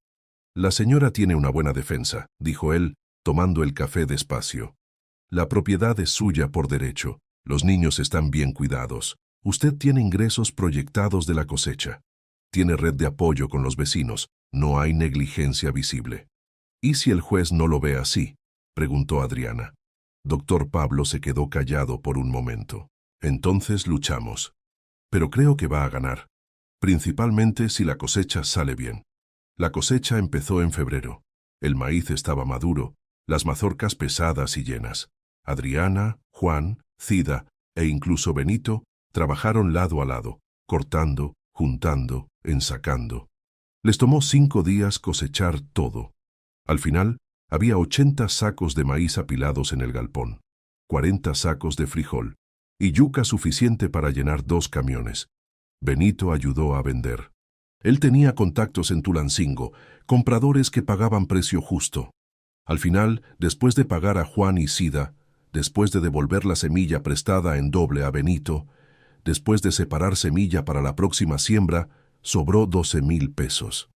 La señora tiene una buena defensa, dijo él, tomando el café despacio. La propiedad es suya por derecho, los niños están bien cuidados. Usted tiene ingresos proyectados de la cosecha. Tiene red de apoyo con los vecinos, no hay negligencia visible. ¿Y si el juez no lo ve así?, preguntó Adriana. Doctor Pablo se quedó callado por un momento. Entonces luchamos. Pero creo que va a ganar, principalmente si la cosecha sale bien. La cosecha empezó en febrero. El maíz estaba maduro, las mazorcas pesadas y llenas. Adriana, Juan, Cida e incluso Benito trabajaron lado a lado, cortando, juntando, ensacando. Les tomó 5 días cosechar todo. Al final, había 80 sacos de maíz apilados en el galpón, 40 sacos de frijol y yuca suficiente para llenar 2 camiones. Benito ayudó a vender. Él tenía contactos en Tulancingo, compradores que pagaban precio justo. Al final, después de pagar a Juan y Cida, después de devolver la semilla prestada en doble a Benito, después de separar semilla para la próxima siembra, sobró 12,000 pesos.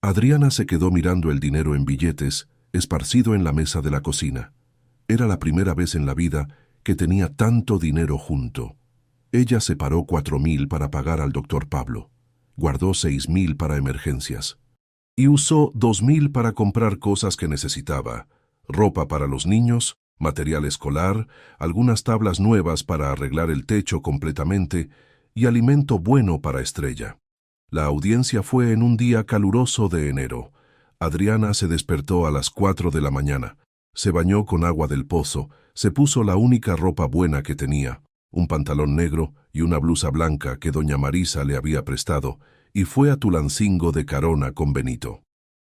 Adriana se quedó mirando el dinero en billetes, esparcido en la mesa de la cocina. Era la primera vez en la vida que tenía tanto dinero junto. Ella separó 4,000 para pagar al doctor Pablo, guardó 6,000 para emergencias y usó 2,000 para comprar cosas que necesitaba, ropa para los niños, material escolar, algunas tablas nuevas para arreglar el techo completamente y alimento bueno para Estrella. La audiencia fue en un día caluroso de enero. Adriana se despertó a las 4 de la mañana, se bañó con agua del pozo, se puso la única ropa buena que tenía, un pantalón negro y una blusa blanca que doña Marisa le había prestado, y fue a Tulancingo de carona con Benito.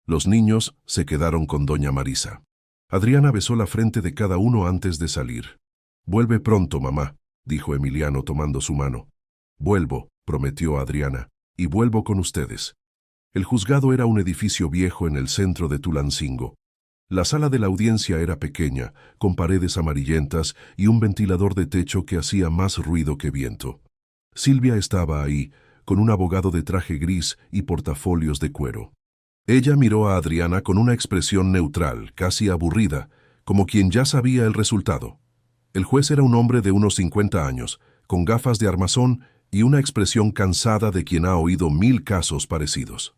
Los niños se quedaron con doña Marisa. Adriana besó la frente de cada uno antes de salir. «Vuelve pronto, mamá», dijo Emiliano tomando su mano. «Vuelvo», prometió Adriana, «y vuelvo con ustedes». El juzgado era un edificio viejo en el centro de Tulancingo. La sala de la audiencia era pequeña, con paredes amarillentas y un ventilador de techo que hacía más ruido que viento. Silvia estaba ahí, con un abogado de traje gris y portafolios de cuero. Ella miró a Adriana con una expresión neutral, casi aburrida, como quien ya sabía el resultado. El juez era un hombre de unos 50 años, con gafas de armazón y una expresión cansada de quien ha oído 1000 casos parecidos.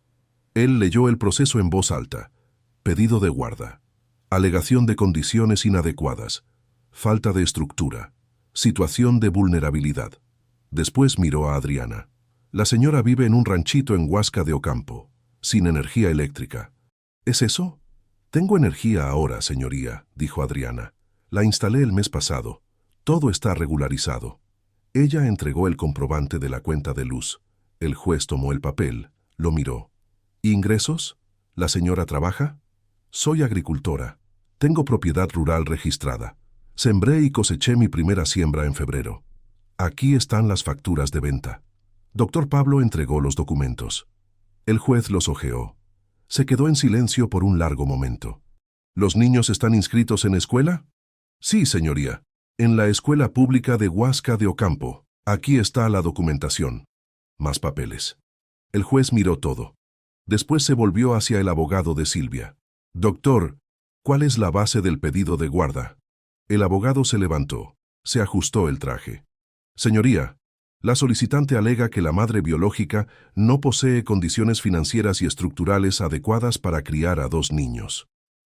Él leyó el proceso en voz alta. Pedido de guarda. Alegación de condiciones inadecuadas. Falta de estructura. Situación de vulnerabilidad. Después miró a Adriana. La señora vive en un ranchito en Huasca de Ocampo, sin energía eléctrica. ¿Es eso? Tengo energía ahora, señoría, dijo Adriana. La instalé el mes pasado. Todo está regularizado. Ella entregó el comprobante de la cuenta de luz. El juez tomó el papel, lo miró. ¿Ingresos? ¿La señora trabaja? Soy agricultora. Tengo propiedad rural registrada. Sembré y coseché mi primera siembra en febrero. Aquí están las facturas de venta. Doctor Pablo entregó los documentos. El juez los hojeó. Se quedó en silencio por un largo momento. ¿Los niños están inscritos en escuela? Sí, señoría. En la escuela pública de Huasca de Ocampo. Aquí está la documentación. Más papeles. El juez miró todo. Después se volvió hacia el abogado de Silvia. Doctor, ¿cuál es la base del pedido de guarda? El abogado se levantó. Se ajustó el traje. Señoría, la solicitante alega que la madre biológica no posee condiciones financieras y estructurales adecuadas para criar a 2 niños.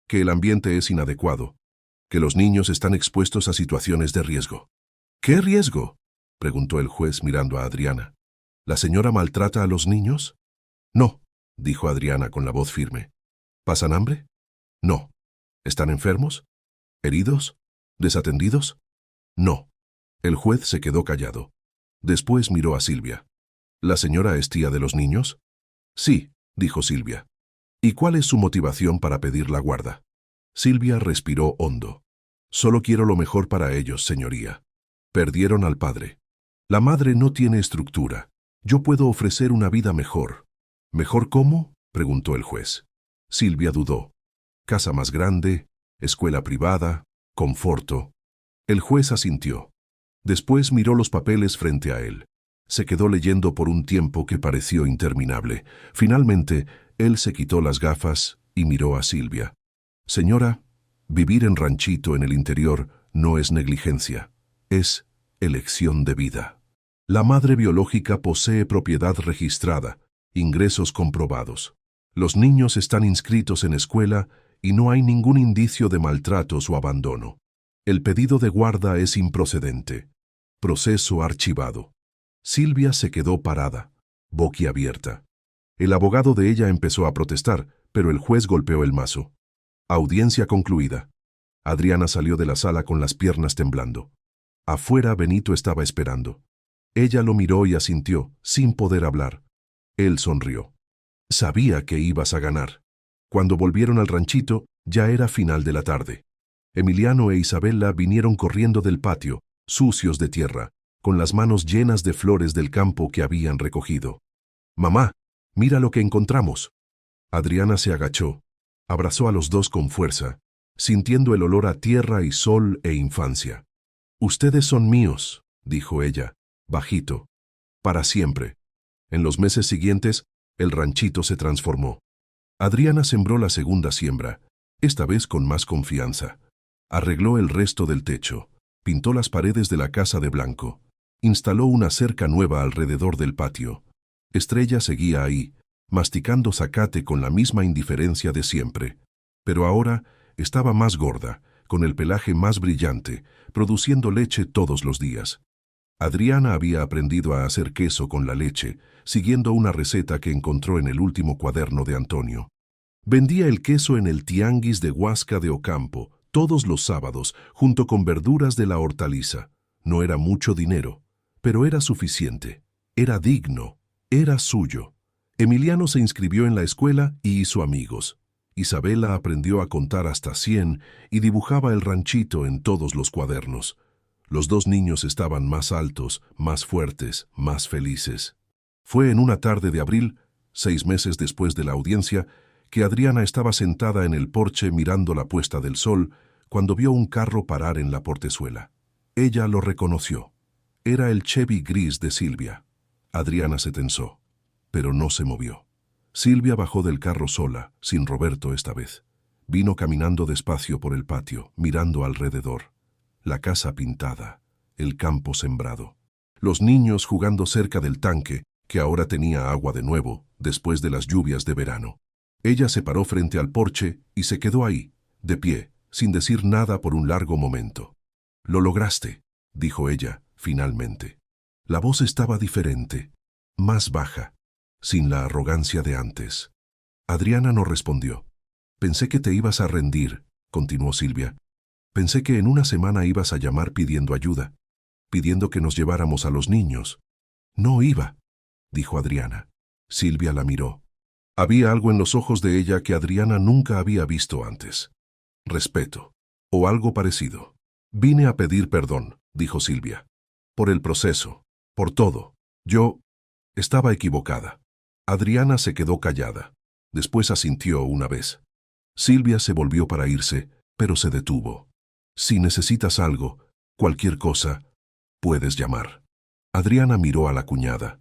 que el ambiente es inadecuado, que los niños están expuestos a situaciones de riesgo. ¿Qué riesgo?, preguntó el juez mirando a Adriana. ¿La señora maltrata a los niños? No, dijo Adriana con la voz firme. ¿Pasan hambre? No. ¿Están enfermos? ¿Heridos? ¿Desatendidos? No. El juez se quedó callado. Después miró a Silvia. ¿La señora es tía de los niños? Sí, dijo Silvia. ¿Y cuál es su motivación para pedir la guarda? Silvia respiró hondo. Solo quiero lo mejor para ellos, señoría. Perdieron al padre. La madre no tiene estructura. Yo puedo ofrecer una vida mejor. ¿Mejor cómo?, preguntó el juez. Silvia dudó. Casa más grande, escuela privada, conforto. El juez asintió. Después miró los papeles frente a él. Se quedó leyendo por un tiempo que pareció interminable. Finalmente, él se quitó las gafas y miró a Silvia. Señora, vivir en ranchito en el interior no es negligencia, es elección de vida. La madre biológica posee propiedad registrada, ingresos comprobados. Los niños están inscritos en escuela y no hay ningún indicio de maltratos o abandono. El pedido de guarda es improcedente. Proceso archivado. Silvia se quedó parada, boquiabierta. El abogado de ella empezó a protestar, pero el juez golpeó el mazo. Audiencia concluida. Adriana salió de la sala con las piernas temblando. Afuera Benito estaba esperando. Ella lo miró y asintió, sin poder hablar. Él sonrió. Sabía que ibas a ganar. Cuando volvieron al ranchito, ya era final de la tarde. Emiliano e Isabela vinieron corriendo del patio, sucios de tierra, con las manos llenas de flores del campo que habían recogido. «Mamá, mira lo que encontramos». Adriana se agachó, abrazó a los dos con fuerza, sintiendo el olor a tierra y sol e infancia. «Ustedes son míos», dijo ella, bajito, «para siempre». En los meses siguientes, el ranchito se transformó. Adriana sembró la segunda siembra, esta vez con más confianza. Arregló el resto del techo, pintó las paredes de la casa de blanco, instaló una cerca nueva alrededor del patio. Estrella seguía ahí, masticando zacate con la misma indiferencia de siempre. Pero ahora estaba más gorda, con el pelaje más brillante, produciendo leche todos los días. Adriana había aprendido a hacer queso con la leche, siguiendo una receta que encontró en el último cuaderno de Antonio. Vendía el queso en el tianguis de Huasca de Ocampo, todos los sábados, junto con verduras de la hortaliza. No era mucho dinero, pero era suficiente. Era digno, era suyo. Emiliano se inscribió en la escuela y hizo amigos. Isabela aprendió a contar hasta 100 y dibujaba el ranchito en todos los cuadernos. Los dos niños estaban más altos, más fuertes, más felices. Fue en una tarde de abril, 6 meses después de la audiencia, que Adriana estaba sentada en el porche mirando la puesta del sol cuando vio un carro parar en la portezuela. Ella lo reconoció. Era el Chevy gris de Silvia. Adriana se tensó, pero no se movió. Silvia bajó del carro sola, sin Roberto esta vez. Vino caminando despacio por el patio, mirando alrededor. La casa pintada, el campo sembrado. Los niños jugando cerca del tanque, que ahora tenía agua de nuevo, después de las lluvias de verano. Ella se paró frente al porche y se quedó ahí, de pie, sin decir nada por un largo momento. «Lo lograste», dijo ella, finalmente. La voz estaba diferente, más baja, sin la arrogancia de antes. Adriana no respondió. «Pensé que te ibas a rendir», continuó Silvia. «Pensé que en una semana ibas a llamar pidiendo ayuda, pidiendo que nos lleváramos a los niños». «No iba», dijo Adriana. Silvia la miró. Había algo en los ojos de ella que Adriana nunca había visto antes. Respeto, o algo parecido. «Vine a pedir perdón», dijo Silvia. «Por el proceso, por todo. Yo estaba equivocada». Adriana se quedó callada. Después asintió una vez. Silvia se volvió para irse, pero se detuvo. «Si necesitas algo, cualquier cosa, puedes llamar». Adriana miró a la cuñada.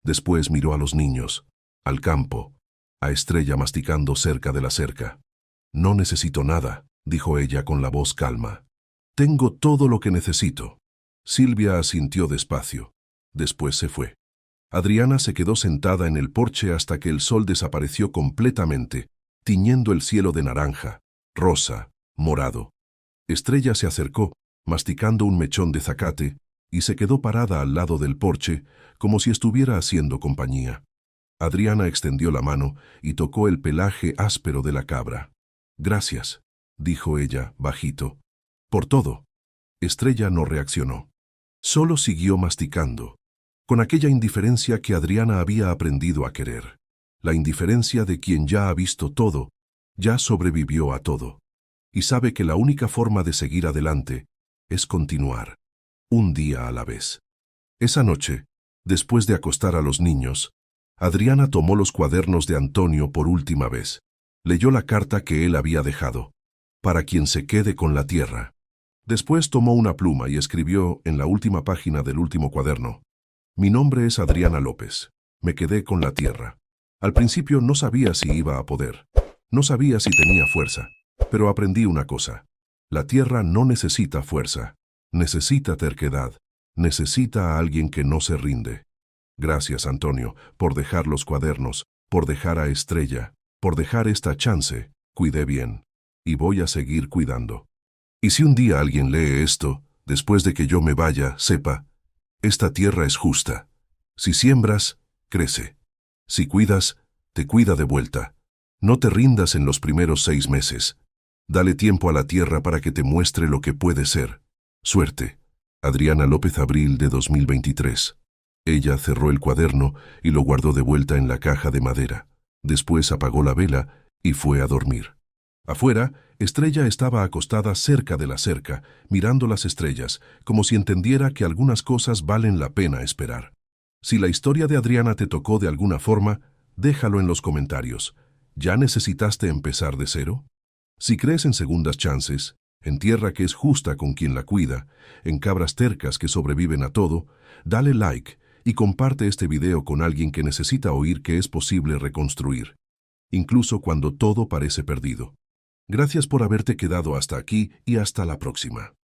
Después miró a los niños, al campo, a Estrella masticando cerca de la cerca. «No necesito nada», dijo ella con la voz calma. «Tengo todo lo que necesito». Silvia asintió despacio. Después se fue. Adriana se quedó sentada en el porche hasta que el sol desapareció completamente, tiñendo el cielo de naranja, rosa, morado. Estrella se acercó, masticando un mechón de zacate, y se quedó parada al lado del porche, como si estuviera haciendo compañía. Adriana extendió la mano y tocó el pelaje áspero de la cabra. «Gracias», dijo ella, bajito. «Por todo». Estrella no reaccionó. Solo siguió masticando, con aquella indiferencia que Adriana había aprendido a querer. La indiferencia de quien ya ha visto todo, ya sobrevivió a todo. Y sabe que la única forma de seguir adelante es continuar, un día a la vez. Esa noche, después de acostar a los niños, Adriana tomó los cuadernos de Antonio por última vez. Leyó la carta que él había dejado, para quien se quede con la tierra. Después tomó una pluma y escribió en la última página del último cuaderno: «Mi nombre es Adriana López. Me quedé con la tierra. Al principio no sabía si iba a poder. No sabía si tenía fuerza. Pero aprendí una cosa. La tierra no necesita fuerza. Necesita terquedad. Necesita a alguien que no se rinde. Gracias, Antonio, por dejar los cuadernos, por dejar a Estrella, por dejar esta chance. Cuidé bien. Y voy a seguir cuidando. Y si un día alguien lee esto, después de que yo me vaya, sepa, esta tierra es justa. Si siembras, crece. Si cuidas, te cuida de vuelta. No te rindas en los primeros 6 meses. Dale tiempo a la tierra para que te muestre lo que puede ser. Suerte. Adriana López, abril de 2023. Ella cerró el cuaderno y lo guardó de vuelta en la caja de madera. Después apagó la vela y fue a dormir. Afuera, Estrella estaba acostada cerca de la cerca, mirando las estrellas, como si entendiera que algunas cosas valen la pena esperar. Si la historia de Adriana te tocó de alguna forma, déjalo en los comentarios. ¿Ya necesitaste empezar de cero? Si crees en segundas chances, en tierra que es justa con quien la cuida, en cabras tercas que sobreviven a todo, dale like y comparte este video con alguien que necesita oír que es posible reconstruir, incluso cuando todo parece perdido. Gracias por haberte quedado hasta aquí y hasta la próxima.